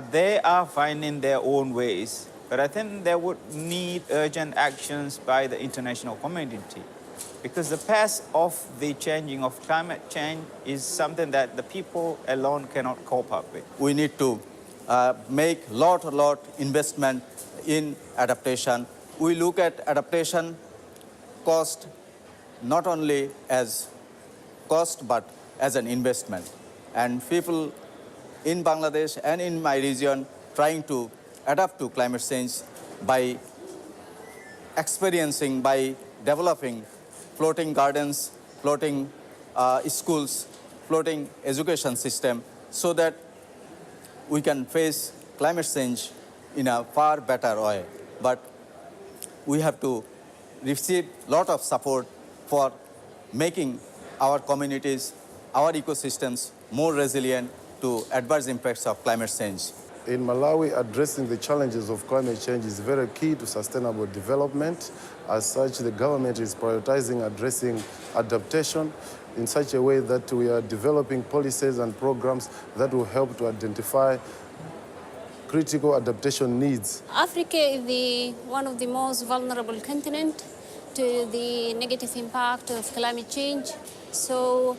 They are finding their own ways, but I think they would need urgent actions by the international community, because the path of the changing of climate change is something that the people alone cannot cope up with. We need to make lot investment in adaptation. We look at adaptation cost not only as cost but as an investment. And people in Bangladesh and in my region trying to adapt to climate change by experiencing, by developing floating gardens, floating schools, floating education system, so that we can face climate change in a far better way. But we have to receive a lot of support for making our communities, our ecosystems more resilient to adverse impacts of climate change. In Malawi, addressing the challenges of climate change is very key to sustainable development. As such, the government is prioritizing addressing adaptation in such a way that we are developing policies and programs that will help to identify critical adaptation needs. Africa is one of the most vulnerable continents to the negative impact of climate change. So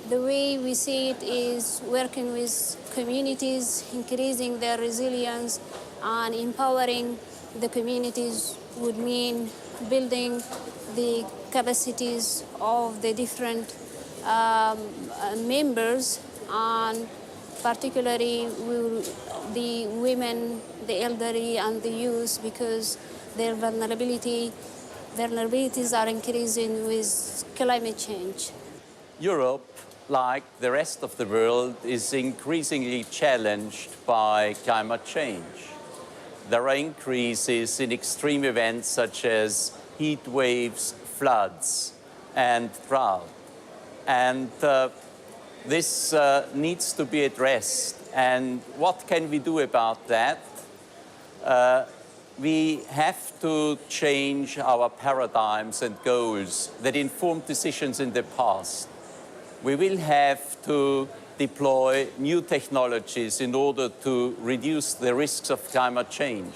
the way we see it is working with communities, increasing their resilience, and empowering the communities would mean building the capacities of the different members, and particularly the women, the elderly, and the youth, because their vulnerabilities are increasing with climate change. Europe, like the rest of the world, is increasingly challenged by climate change. There are increases in extreme events such as heat waves, floods, and drought. And this needs to be addressed. And what can we do about that? We have to change our paradigms and goals that informed decisions in the past. We will have to deploy new technologies in order to reduce the risks of climate change.